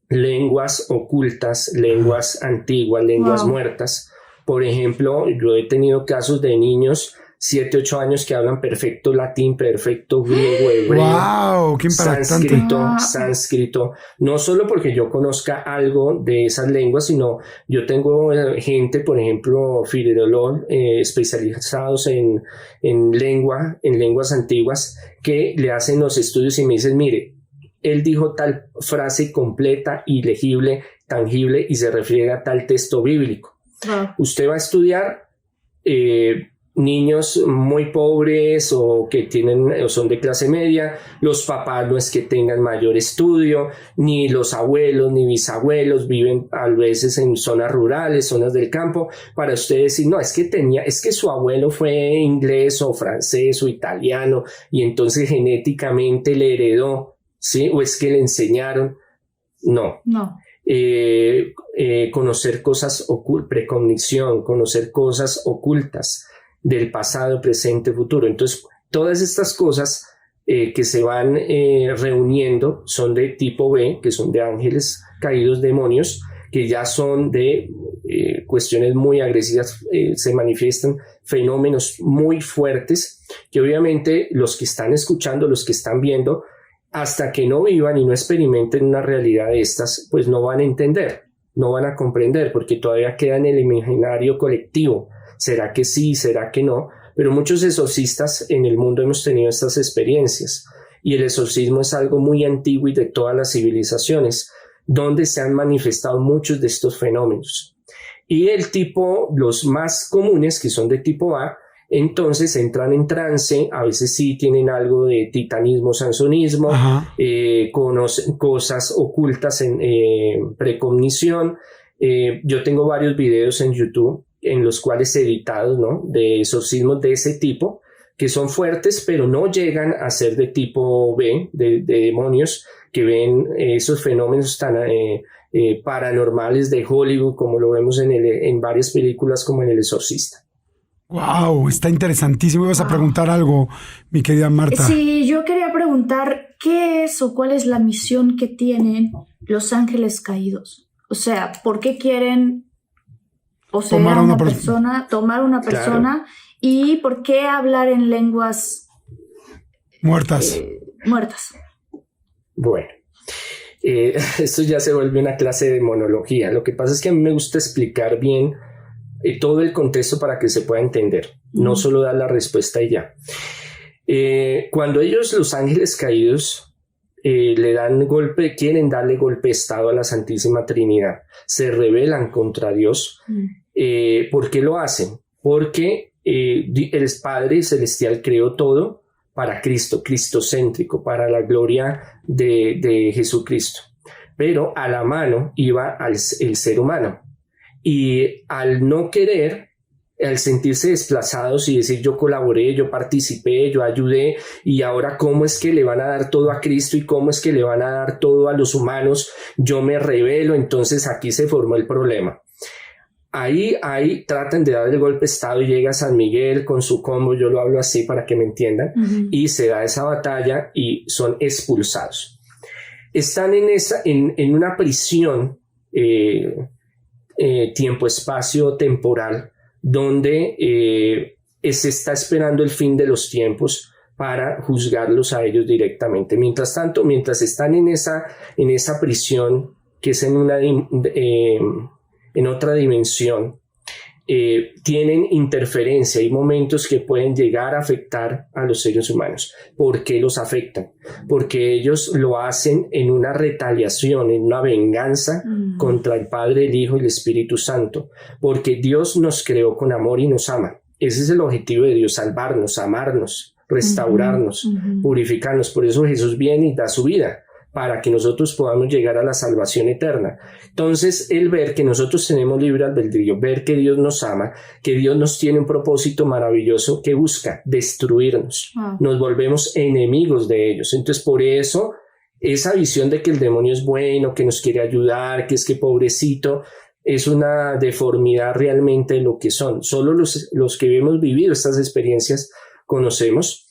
Speaker 1: lenguas ocultas, lenguas antiguas, lenguas muertas. Por ejemplo, yo he tenido casos de niños 7, 8 años que hablan perfecto latín, perfecto griego, hebreo,
Speaker 2: ¡Wow! ¡Qué impactante!
Speaker 1: sánscrito. No solo porque yo conozca algo de esas lenguas, sino yo tengo gente, por ejemplo, filólogos especializados en lenguas antiguas, que le hacen los estudios y me dicen, mire, él dijo tal frase completa, ilegible, tangible y se refiere a tal texto bíblico. Usted va a estudiar niños muy pobres o que son de clase media, los papás no es que tengan mayor estudio, ni los abuelos ni bisabuelos viven a veces en zonas rurales, zonas del campo, para usted decir, no, es que su abuelo fue inglés o francés o italiano y entonces genéticamente le heredó, ¿sí? O es que le enseñaron. No. Conocer cosas precognición, conocer cosas ocultas del pasado, presente, futuro. Entonces, todas estas cosas que se van reuniendo son de tipo B, que son de ángeles caídos, demonios, que ya son de cuestiones muy agresivas, se manifiestan fenómenos muy fuertes, que obviamente los que están escuchando, los que están viendo, hasta que no vivan y no experimenten una realidad de estas, pues no van a entender, no van a comprender, porque todavía queda en el imaginario colectivo. ¿Será que sí? ¿Será que no? Pero muchos exorcistas en el mundo hemos tenido estas experiencias, y el exorcismo es algo muy antiguo y de todas las civilizaciones, donde se han manifestado muchos de estos fenómenos. Y los más comunes, que son de tipo A, entonces entran en trance, a veces sí tienen algo de titanismo, sansonismo, conocen cosas ocultas en precognición. Yo tengo varios videos en YouTube en los cuales editados, ¿no?, de exorcismos de ese tipo, que son fuertes, pero no llegan a ser de tipo B, de demonios que ven esos fenómenos tan paranormales de Hollywood, como lo vemos en varias películas como en El Exorcista.
Speaker 2: ¡Wow! Está interesantísimo. Ibas a preguntar algo, mi querida Marta.
Speaker 3: Sí, yo quería preguntar qué es o cuál es la misión que tienen los ángeles caídos. O sea, ¿por qué quieren tomar una persona, claro, y por qué hablar en lenguas
Speaker 2: muertas?
Speaker 1: Bueno, esto ya se vuelve una clase de monología. Lo que pasa es que a mí me gusta explicar bien todo el contexto para que se pueda entender, no solo dar la respuesta y ya. Cuando los ángeles caídos, quieren darle golpe de estado a la Santísima Trinidad, se rebelan contra Dios. ¿Por qué lo hacen? Porque el Padre Celestial creó todo para Cristo, cristocéntrico, para la gloria de Jesucristo. Pero a la mano iba el ser humano. Y al no querer, al sentirse desplazados y decir yo colaboré, yo participé, yo ayudé, y ahora cómo es que le van a dar todo a Cristo y cómo es que le van a dar todo a los humanos, yo me rebelo. Entonces aquí se formó el problema. Ahí tratan de dar el golpe de estado y llega San Miguel con su combo, yo lo hablo así para que me entiendan, y se da esa batalla y son expulsados. Están en una prisión tiempo-espacio temporal, donde se está esperando el fin de los tiempos para juzgarlos a ellos directamente. Mientras tanto, mientras están en esa prisión, que es en otra dimensión, tienen interferencia. Hay momentos que pueden llegar a afectar a los seres humanos. ¿Por qué los afectan? Porque ellos lo hacen en una retaliación, en una venganza contra el Padre, el Hijo y el Espíritu Santo. Porque Dios nos creó con amor y nos ama. Ese es el objetivo de Dios, salvarnos, amarnos, restaurarnos, purificarnos. Por eso Jesús viene y da su vida, para que nosotros podamos llegar a la salvación eterna. Entonces, el ver que nosotros tenemos libre albedrío, ver que Dios nos ama, que Dios nos tiene un propósito maravilloso que busca destruirnos. Nos volvemos enemigos de ellos. Entonces, por eso, esa visión de que el demonio es bueno, que nos quiere ayudar, que es que pobrecito, es una deformidad realmente de lo que son. Solo los que hemos vivido estas experiencias conocemos.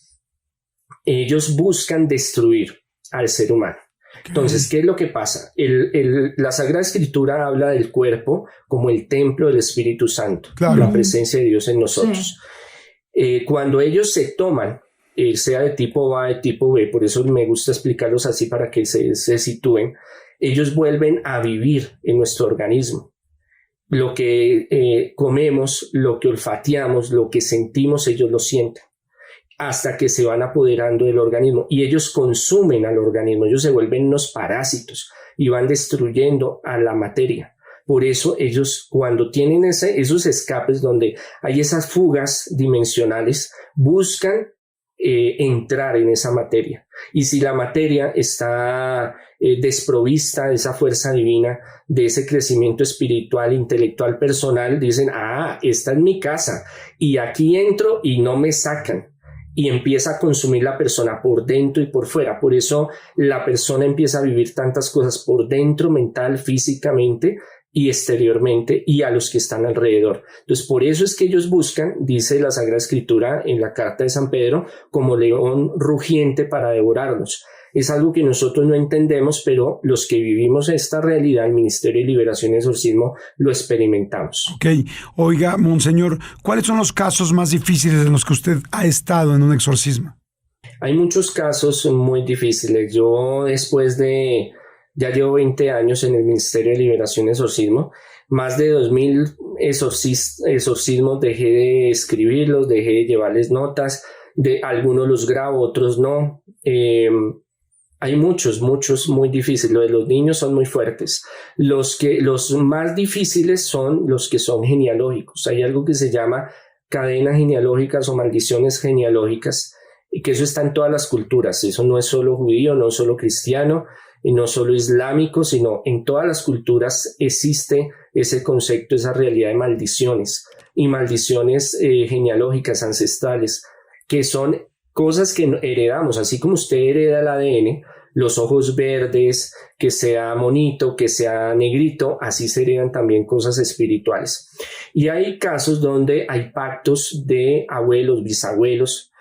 Speaker 1: Ellos buscan destruir al ser humano. Entonces, ¿qué es lo que pasa? La Sagrada Escritura habla del cuerpo como el templo del Espíritu Santo, la presencia de Dios en nosotros. Sí. Cuando ellos se toman, sea de tipo A, de tipo B, por eso me gusta explicarlos así para que se sitúen, ellos vuelven a vivir en nuestro organismo. Lo que comemos, lo que olfateamos, lo que sentimos, ellos lo sienten, hasta que se van apoderando del organismo y ellos consumen al organismo, ellos se vuelven unos parásitos y van destruyendo a la materia. Por eso ellos, cuando tienen esos escapes donde hay esas fugas dimensionales, buscan entrar en esa materia. Y si la materia está desprovista de esa fuerza divina, de ese crecimiento espiritual, intelectual, personal, dicen, esta es mi casa y aquí entro y no me sacan. Y empieza a consumir la persona por dentro y por fuera. Por eso la persona empieza a vivir tantas cosas por dentro, mental, físicamente y exteriormente, y a los que están alrededor. Entonces, por eso es que ellos buscan, dice la Sagrada Escritura en la carta de San Pedro, como león rugiente para devorarnos. Es algo que nosotros no entendemos, pero los que vivimos esta realidad, el Ministerio de Liberación y Exorcismo, lo experimentamos.
Speaker 2: Ok. Oiga, Monseñor, ¿cuáles son los casos más difíciles en los que usted ha estado en un exorcismo?
Speaker 1: Hay muchos casos muy difíciles. Yo ya llevo 20 años en el Ministerio de Liberación y Exorcismo. Más de 2000 exorcismos dejé de escribirlos, dejé de llevarles notas. De algunos los grabo, otros no. Hay muchos muy difíciles. Lo de los niños son muy fuertes. Los más difíciles son los que son genealógicos. Hay algo que se llama cadenas genealógicas o maldiciones genealógicas, y que eso está en todas las culturas. Eso no es solo judío, no es solo cristiano, y no solo islámico, sino en todas las culturas existe ese concepto, esa realidad de maldiciones, y maldiciones genealógicas, ancestrales, que son cosas que heredamos, así como usted hereda el ADN, los ojos verdes, que sea monito, que sea negrito, así se heredan también cosas espirituales. Y hay casos donde hay pactos de abuelos, bisabuelos.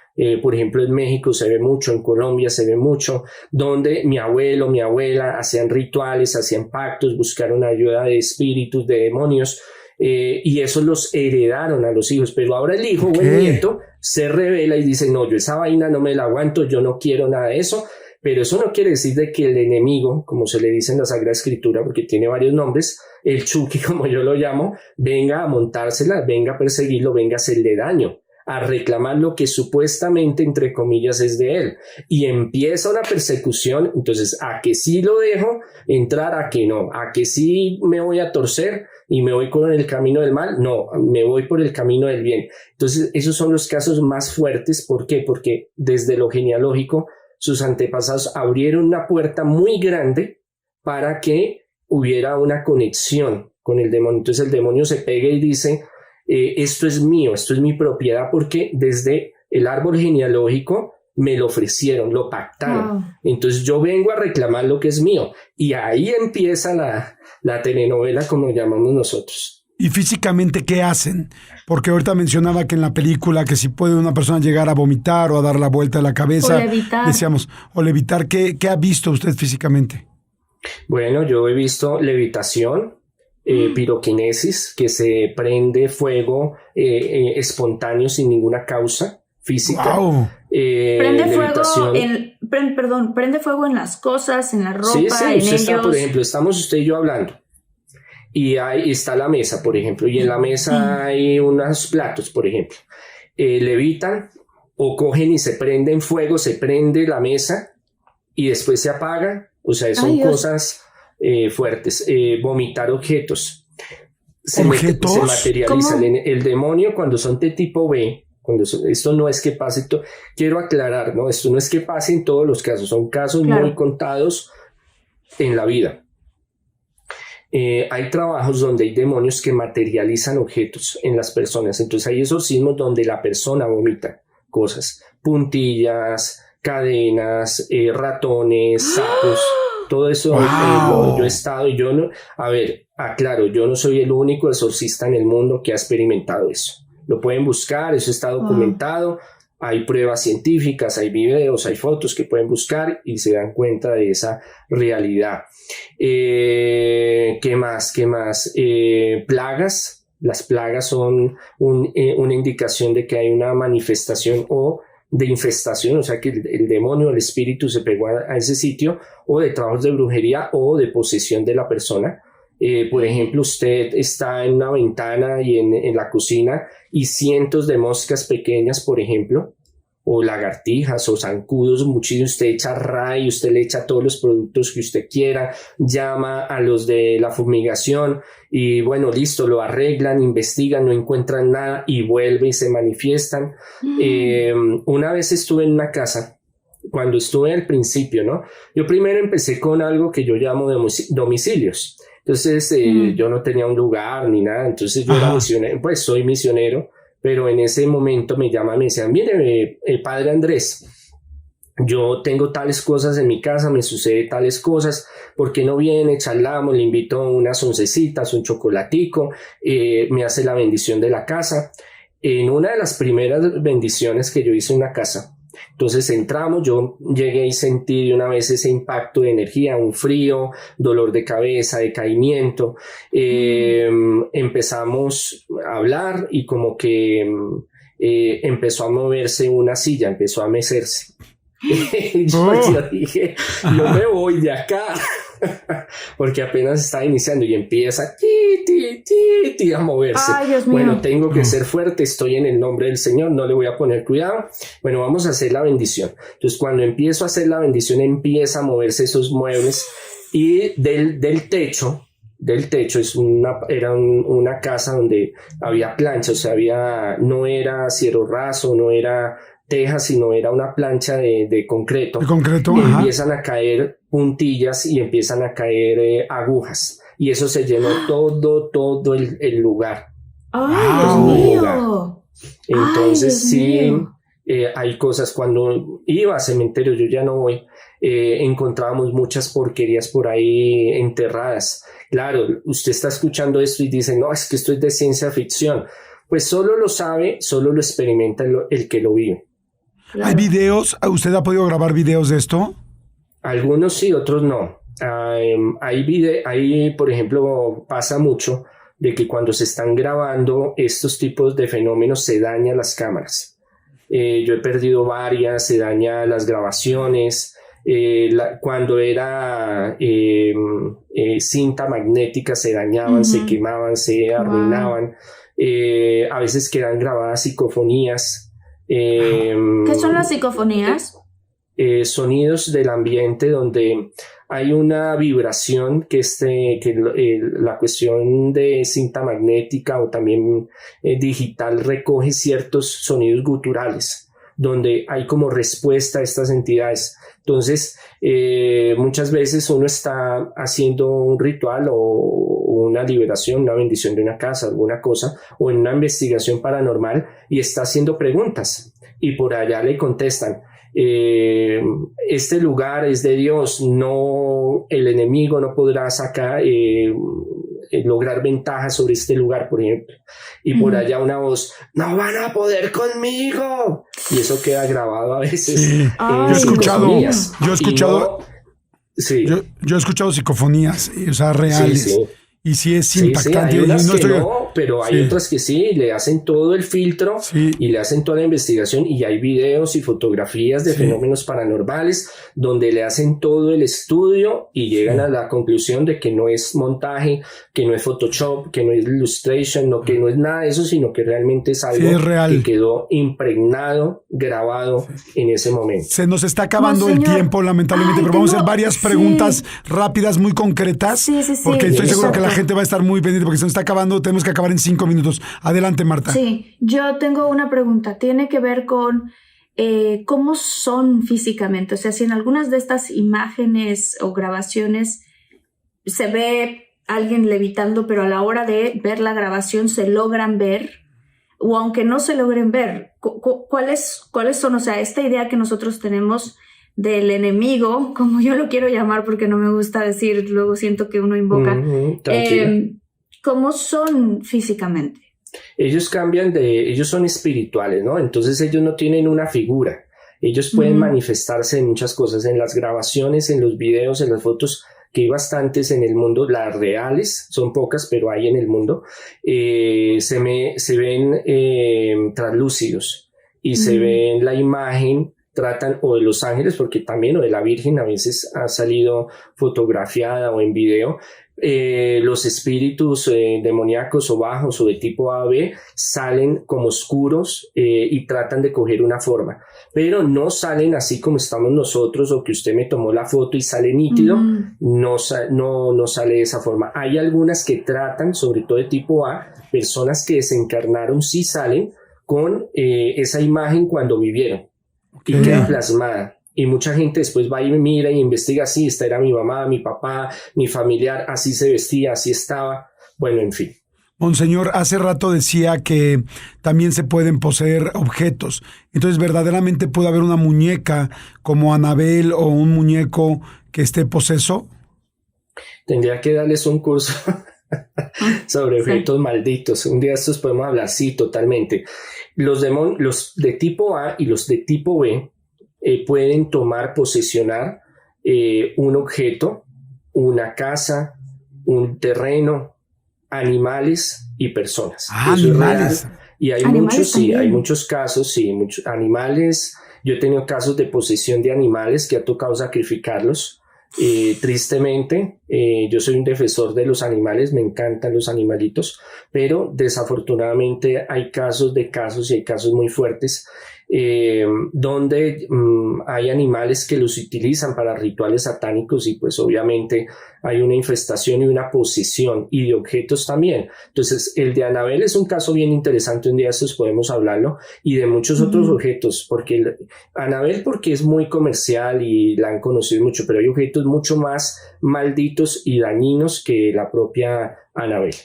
Speaker 1: Por ejemplo, en México se ve mucho, en Colombia se ve mucho, donde mi abuelo, mi abuela hacían rituales, hacían pactos, buscaron ayuda de espíritus, de demonios, y eso los heredaron a los hijos. Pero ahora el hijo o el nieto se revela y dice, no, yo esa vaina no me la aguanto, yo no quiero nada de eso. Pero eso no quiere decir de que el enemigo, como se le dice en la Sagrada Escritura, porque tiene varios nombres, el Chucky, como yo lo llamo, venga a montársela, venga a perseguirlo, venga a hacerle daño, a reclamar lo que supuestamente, entre comillas, es de él. Y empieza una persecución. Entonces, a que sí lo dejo entrar, a que no, a que sí me voy a torcer y me voy con el camino del mal, no, me voy por el camino del bien. Entonces, esos son los casos más fuertes. ¿Por qué? Porque desde lo genealógico, sus antepasados abrieron una puerta muy grande para que hubiera una conexión con el demonio. Entonces el demonio se pega y dice, esto es mío, esto es mi propiedad, porque desde el árbol genealógico me lo ofrecieron, lo pactaron. Entonces yo vengo a reclamar lo que es mío. Y ahí empieza la telenovela, como llamamos nosotros.
Speaker 2: ¿Y físicamente qué hacen? Porque ahorita mencionaba que en la película que si puede una persona llegar a vomitar o a dar la vuelta de la cabeza.
Speaker 3: O levitar.
Speaker 2: Decíamos, o levitar. ¿Qué ha visto usted físicamente?
Speaker 1: Bueno, yo he visto levitación, piroquinesis, que se prende fuego espontáneo sin ninguna causa física.
Speaker 2: ¡Wow!
Speaker 3: Prende fuego en las cosas, en la ropa,
Speaker 1: sí,
Speaker 3: en ellos.
Speaker 1: Está, por ejemplo, estamos usted y yo hablando. Y ahí está la mesa, por ejemplo, y en la mesa hay unos platos, por ejemplo. Levitan o cogen y se prenden fuego, se prende la mesa y después se apaga. O sea, son cosas fuertes. Vomitar objetos. Se materializan. El demonio, cuando son de tipo B, Esto no es que pase, quiero aclarar, ¿no? Esto no es que pase en todos los casos, son casos muy contados en la vida. Hay trabajos donde hay demonios que materializan objetos en las personas, entonces hay exorcismos donde la persona vomita cosas, puntillas, cadenas, ratones, sapos, todo eso. Yo he estado y yo no, a ver, aclaro, yo no soy el único exorcista en el mundo que ha experimentado eso. Lo pueden buscar, eso está documentado, hay pruebas científicas, hay videos, hay fotos que pueden buscar y se dan cuenta de esa realidad. ¿Qué más? Plagas. Las plagas son una indicación de que hay una manifestación o de infestación, o sea que el demonio, el espíritu se pegó a ese sitio, o de trabajos de brujería o de posesión de la persona. Por ejemplo, usted está en una ventana y en la cocina y cientos de moscas pequeñas, por ejemplo, o lagartijas o zancudos, muchísimo, usted echa ray, usted le echa todos los productos que usted quiera, llama a los de la fumigación y bueno, listo, lo arreglan, investigan, no encuentran nada y vuelve y se manifiestan. Una vez estuve en una casa, cuando estuve al principio, ¿no? Yo primero empecé con algo que yo llamo domicilios. Entonces yo no tenía un lugar ni nada, entonces yo era misionero, pues soy misionero, pero en ese momento me llaman y me decían, mire, padre Andrés, yo tengo tales cosas en mi casa, me sucede tales cosas, ¿por qué no viene? Charlamos, le invito unas oncecitas, un chocolatico, me hace la bendición de la casa. En una de las primeras bendiciones que yo hice en una casa, entonces entramos, yo llegué y sentí de una vez ese impacto de energía, un frío, dolor de cabeza, decaimiento. Empezamos a hablar y como que empezó a moverse una silla, empezó a mecerse. Yo dije, no me voy de acá, porque apenas está iniciando y empieza a moverse.
Speaker 3: Ay, Dios mío.
Speaker 1: Bueno, tengo que ser fuerte, estoy en el nombre del Señor, no le voy a poner cuidado. Bueno, vamos a hacer la bendición. Entonces, cuando empiezo a hacer la bendición, empieza a moverse esos muebles y del techo era una casa donde había plancha, o sea, no era cielo raso, no era teja, sino era una plancha de concreto.
Speaker 2: De concreto,
Speaker 1: y empiezan a caer puntillas y empiezan a caer agujas. Y eso se llenó todo el lugar.
Speaker 3: ¡Ay, Dios mío!
Speaker 1: Entonces, hay cosas. Cuando iba a cementerio, yo ya no voy, encontrábamos muchas porquerías por ahí enterradas. Claro, usted está escuchando esto y dice, no, es que esto es de ciencia ficción. Pues solo lo sabe, solo lo experimenta el que lo vive.
Speaker 2: Claro. ¿Hay videos? ¿Usted ha podido grabar videos de esto?
Speaker 1: Algunos sí, otros no. Hay, por ejemplo, pasa mucho de que cuando se están grabando estos tipos de fenómenos se dañan las cámaras. Yo he perdido varias, se dañan las grabaciones. Cuando era cinta magnética se dañaban, se quemaban, se arruinaban. A veces quedan grabadas psicofonías.
Speaker 3: ¿Qué son las psicofonías?
Speaker 1: Sonidos del ambiente donde hay una vibración que la cuestión de cinta magnética o también digital recoge ciertos sonidos guturales donde hay como respuesta a estas entidades. Entonces, muchas veces uno está haciendo un ritual o una liberación, una bendición de una casa, alguna cosa, o en una investigación paranormal y está haciendo preguntas y por allá le contestan, este lugar es de Dios, no, el enemigo no podrá sacar, lograr ventaja sobre este lugar, por ejemplo. Y por allá una voz, no van a poder conmigo. Y eso queda grabado a veces.
Speaker 2: Sí. Yo he escuchado psicofonías, o sea, reales.
Speaker 1: Sí.
Speaker 2: Y sí es impactante.
Speaker 1: Sí, hay unas que no, pero hay otras que sí, le hacen todo el filtro y le hacen toda la investigación y hay videos y fotografías de fenómenos paranormales donde le hacen todo el estudio y llegan a la conclusión de que no es montaje, que no es Photoshop, que no es Illustration, no, que no es nada de eso, sino que realmente es algo
Speaker 2: es real,
Speaker 1: que quedó impregnado, grabado en ese momento.
Speaker 2: Se nos está acabando el tiempo, lamentablemente, pero vamos a hacer varias preguntas rápidas, muy concretas, porque estoy seguro que la gente va a estar muy pendiente porque se nos está acabando, tenemos que acabar acabar en 5 minutos. Adelante, Marta.
Speaker 3: Sí, yo tengo una pregunta. Tiene que ver con cómo son físicamente. O sea, si en algunas de estas imágenes o grabaciones se ve alguien levitando, pero a la hora de ver la grabación se logran ver, o aunque no se logren ver, ¿cuáles son? O sea, esta idea que nosotros tenemos del enemigo, como yo lo quiero llamar porque no me gusta decir, luego siento que uno invoca, ¿cómo son físicamente?
Speaker 1: Ellos ellos son espirituales, ¿no? Entonces ellos no tienen una figura. Ellos pueden manifestarse en muchas cosas, en las grabaciones, en los videos, en las fotos, que hay bastantes en el mundo, las reales, son pocas, pero hay en el mundo, se ven translúcidos y se ven la imagen, tratan o de los ángeles, porque también, o de la Virgen, a veces ha salido fotografiada o en video. Los espíritus demoníacos o bajos o de tipo A, B salen como oscuros y tratan de coger una forma, pero no salen así como estamos nosotros, o que usted me tomó la foto y sale nítido. No sale de esa forma. Hay algunas que tratan, sobre todo de tipo A, personas que desencarnaron, sí salen con esa imagen cuando vivieron y queda plasmada. Y mucha gente después va y mira y investiga, sí, esta era mi mamá, mi papá, mi familiar, así se vestía, así estaba. Bueno, en fin.
Speaker 2: Monseñor, hace rato decía que también se pueden poseer objetos. Entonces, ¿verdaderamente puede haber una muñeca como Anabel o un muñeco que esté poseso?
Speaker 1: Tendría que darles un curso sobre objetos malditos. Un día estos podemos hablar, sí, totalmente. Los de tipo A y los de tipo B pueden posesionar un objeto, una casa, un terreno, animales y personas.
Speaker 2: Animales.
Speaker 1: Y hay hay muchos casos, sí, muchos animales. Yo he tenido casos de posesión de animales que ha tocado sacrificarlos. Tristemente, yo soy un defensor de los animales, me encantan los animalitos, pero desafortunadamente hay casos y hay casos muy fuertes donde hay animales que los utilizan para rituales satánicos, y pues obviamente hay una infestación y una posesión, y de objetos también. Entonces el de Anabel es un caso bien interesante, un día estos podemos hablarlo, y de muchos otros objetos, porque Anabel porque es muy comercial y la han conocido mucho, pero hay objetos mucho más malditos y dañinos que la propia Anabel.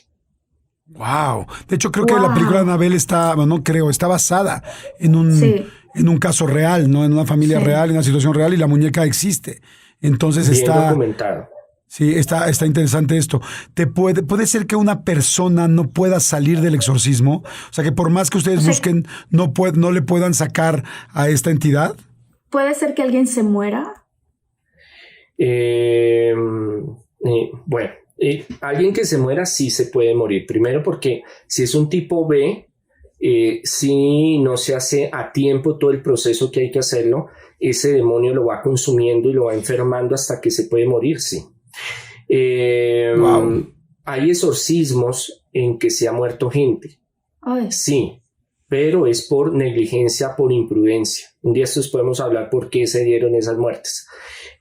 Speaker 2: Wow. De hecho, creo que la película de Anabel está basada en un caso real, ¿no? En una familia real, en una situación real, y la muñeca existe. Entonces
Speaker 1: bien documentado.
Speaker 2: Sí, está interesante esto. ¿Puede ser que una persona no pueda salir del exorcismo? O sea, que por más que ustedes busquen, no le puedan sacar a esta entidad.
Speaker 3: ¿Puede ser que alguien se muera?
Speaker 1: Bueno. Alguien que se muera sí se puede morir. Primero porque si es un tipo B, si no se hace a tiempo todo el proceso que hay que hacerlo, ese demonio lo va consumiendo y lo va enfermando hasta que se puede morir, sí. Hay exorcismos en que se ha muerto gente. Sí, pero es por negligencia, por imprudencia. Un día estos podemos hablar por qué se dieron esas muertes.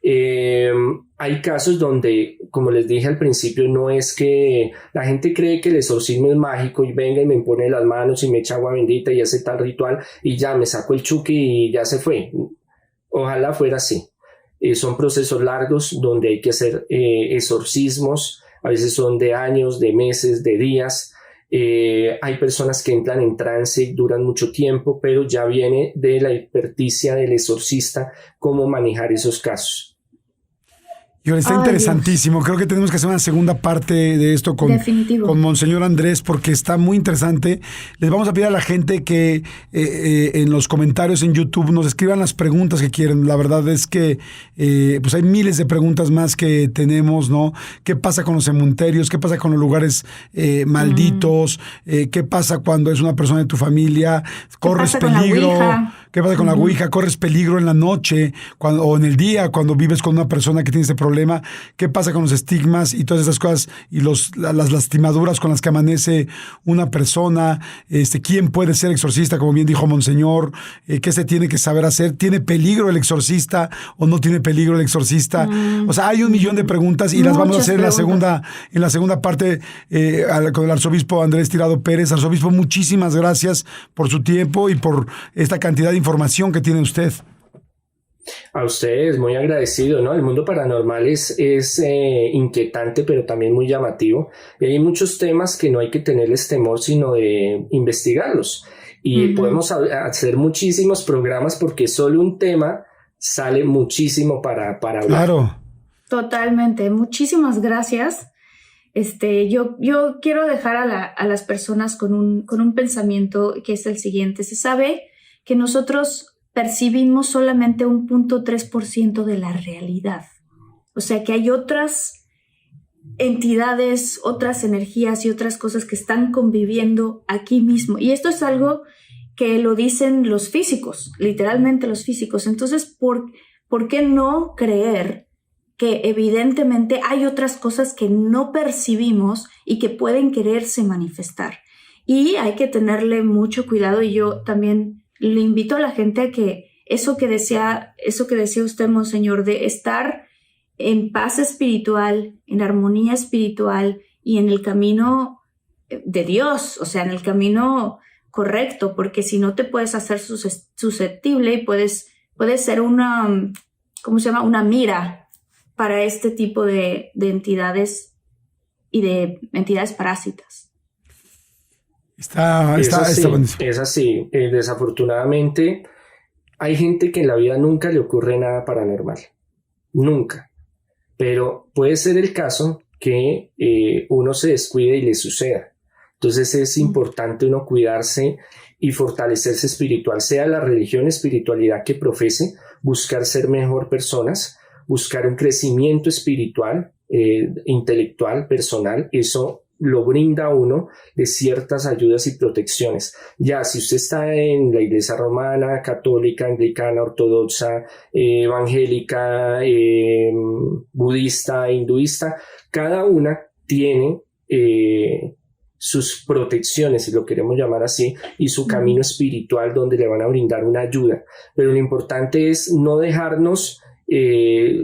Speaker 1: Hay casos donde, como les dije al principio, no es que la gente cree que el exorcismo es mágico y venga y me pone las manos y me echa agua bendita y hace tal ritual y ya me saco el chuki y ya se fue. Ojalá fuera así. Son procesos largos donde hay que hacer exorcismos, a veces son de años, de meses, de días. Hay personas que entran en trance y duran mucho tiempo, pero ya viene de la experticia del exorcista cómo manejar esos casos.
Speaker 2: Y está interesantísimo. Dios. Creo que tenemos que hacer una segunda parte de esto con Monseñor Andrés, porque está muy interesante. Les vamos a pedir a la gente que en los comentarios en YouTube nos escriban las preguntas que quieren. La verdad es que pues hay miles de preguntas más que tenemos, ¿no? ¿Qué pasa con los cementerios? ¿Qué pasa con los lugares malditos? ¿Qué pasa cuando es una persona de tu familia? ¿Corres peligro? ¿Qué pasa con la ouija? ¿Corres peligro en la noche o en el día cuando vives con una persona que tiene ese problema? ¿Qué pasa con los estigmas y todas esas cosas y las lastimaduras con las que amanece una persona? ¿Quién puede ser exorcista? Como bien dijo Monseñor, ¿qué se tiene que saber hacer? ¿Tiene peligro el exorcista o no tiene peligro el exorcista? O sea, hay un millón de preguntas y las vamos a hacer en la segunda parte con el arzobispo Andrés Tirado Pérez. Arzobispo, muchísimas gracias por su tiempo y por esta cantidad de información que tiene usted.
Speaker 1: A ustedes, muy agradecido, ¿no? El mundo paranormal es inquietante, pero también muy llamativo. Y hay muchos temas que no hay que tenerles temor, sino de investigarlos. Y podemos hacer muchísimos programas porque solo un tema sale muchísimo para hablar.
Speaker 2: Claro.
Speaker 3: Totalmente. Muchísimas gracias. Yo quiero dejar a las personas con un pensamiento que es el siguiente. Se sabe que nosotros percibimos solamente 1.3% de la realidad. O sea que hay otras entidades, otras energías y otras cosas que están conviviendo aquí mismo. Y esto es algo que lo dicen los físicos, literalmente los físicos. Entonces, ¿por qué no creer que evidentemente hay otras cosas que no percibimos y que pueden quererse manifestar? Y hay que tenerle mucho cuidado, y yo también le invito a la gente a que eso que decía usted, Monseñor, de estar en paz espiritual, en armonía espiritual y en el camino de Dios, o sea, en el camino correcto, porque si no te puedes hacer susceptible y puedes ser una, ¿cómo se llama? Una mira para este tipo de entidades y de entidades parásitas.
Speaker 2: Está buenísimo.
Speaker 1: Es así. Desafortunadamente, hay gente que en la vida nunca le ocurre nada paranormal. Nunca. Pero puede ser el caso que uno se descuide y le suceda. Entonces es importante uno cuidarse y fortalecerse espiritual, sea la religión, espiritualidad que profese, buscar ser mejor personas, buscar un crecimiento espiritual, intelectual, personal. Eso lo brinda a uno de ciertas ayudas y protecciones. Ya, si usted está en la iglesia romana, católica, anglicana, ortodoxa, evangélica, budista, hinduista, cada una tiene sus protecciones, si lo queremos llamar así, y su camino espiritual donde le van a brindar una ayuda. Pero lo importante es no dejarnos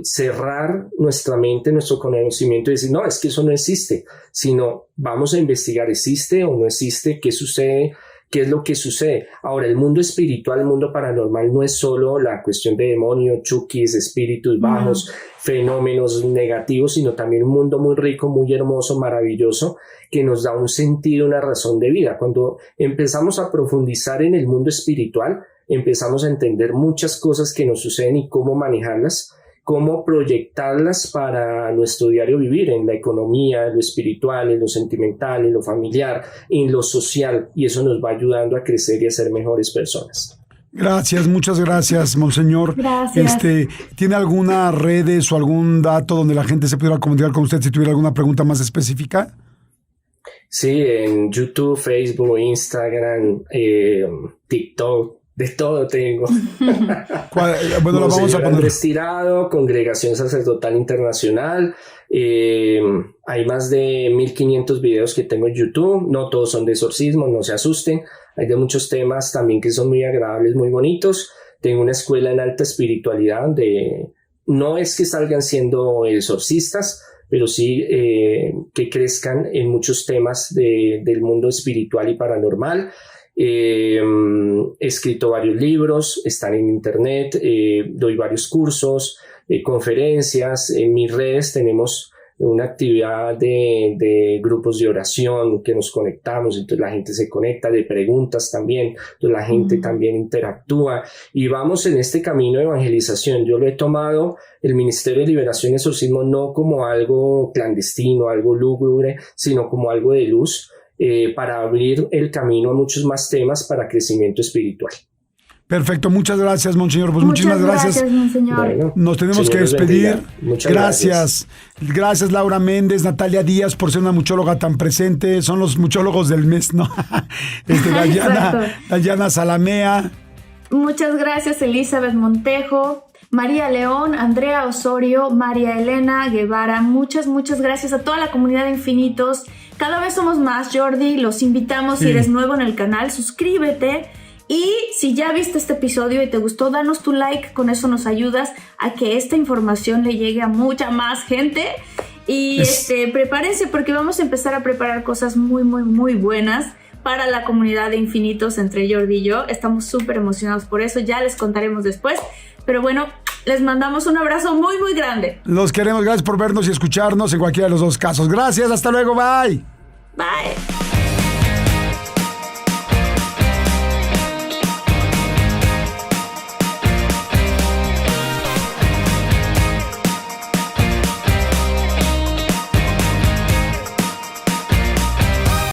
Speaker 1: cerrar nuestra mente, nuestro conocimiento y decir, no, es que eso no existe, sino vamos a investigar, ¿existe o no existe? ¿Qué sucede? ¿Qué es lo que sucede? Ahora, el mundo espiritual, el mundo paranormal no es solo la cuestión de demonios, chukis, espíritus bajos, fenómenos negativos, sino también un mundo muy rico, muy hermoso, maravilloso, que nos da un sentido, una razón de vida. Cuando empezamos a profundizar en el mundo espiritual, empezamos a entender muchas cosas que nos suceden y cómo manejarlas, cómo proyectarlas para nuestro diario vivir, en la economía, en lo espiritual, en lo sentimental, en lo familiar, en lo social, y eso nos va ayudando a crecer y a ser mejores personas.
Speaker 2: Gracias, muchas gracias, Monseñor.
Speaker 3: Gracias.
Speaker 2: ¿Tiene alguna redes o algún dato donde la gente se pudiera comunicar con usted si tuviera alguna pregunta más específica?
Speaker 1: Sí, en YouTube, Facebook, Instagram, TikTok, de todo tengo.
Speaker 2: Bueno, lo vamos a poner.
Speaker 1: Andrés Tirado, Congregación Sacerdotal Internacional. Hay más de 1500 videos que tengo en YouTube. No todos son de exorcismo, no se asusten. Hay de muchos temas también que son muy agradables, muy bonitos. Tengo una escuela en alta espiritualidad donde no es que salgan siendo exorcistas, pero sí que crezcan en muchos temas del mundo espiritual y paranormal. He escrito varios libros, están en internet, doy varios cursos, conferencias. En mis redes tenemos una actividad de grupos de oración que nos conectamos, entonces la gente se conecta, de preguntas también, entonces la gente también interactúa y vamos en este camino de evangelización. Yo lo he tomado, el Ministerio de Liberación y Exorcismo, no como algo clandestino, algo lúgubre, sino como algo de luz, para abrir el camino a muchos más temas para crecimiento espiritual.
Speaker 2: Perfecto, muchas gracias, Monseñor. Pues muchísimas gracias.
Speaker 3: Monseñor.
Speaker 2: Bueno, nos tenemos que despedir.
Speaker 1: Muchas gracias.
Speaker 2: Gracias, Laura Méndez, Natalia Díaz, por ser una muchóloga tan presente. Son los muchólogos del mes, ¿no? Dayana Salamea,
Speaker 3: Muchas gracias, Elizabeth Montejo, María León, Andrea Osorio, María Elena Guevara. Muchas gracias a toda la comunidad de Infinitos. Cada vez somos más, Jordi. Los invitamos, si eres nuevo en el canal, suscríbete. Y si ya viste este episodio y te gustó, danos tu like. Con eso nos ayudas a que esta información le llegue a mucha más gente. Y prepárense, porque vamos a empezar a preparar cosas muy buenas para la comunidad de Infinitos entre Jordi y yo. Estamos súper emocionados por eso, ya les contaremos después. Pero bueno, les mandamos un abrazo muy grande.
Speaker 2: Los queremos, gracias por vernos y escucharnos en cualquiera de los dos casos. Gracias, hasta luego, bye.
Speaker 3: Bye.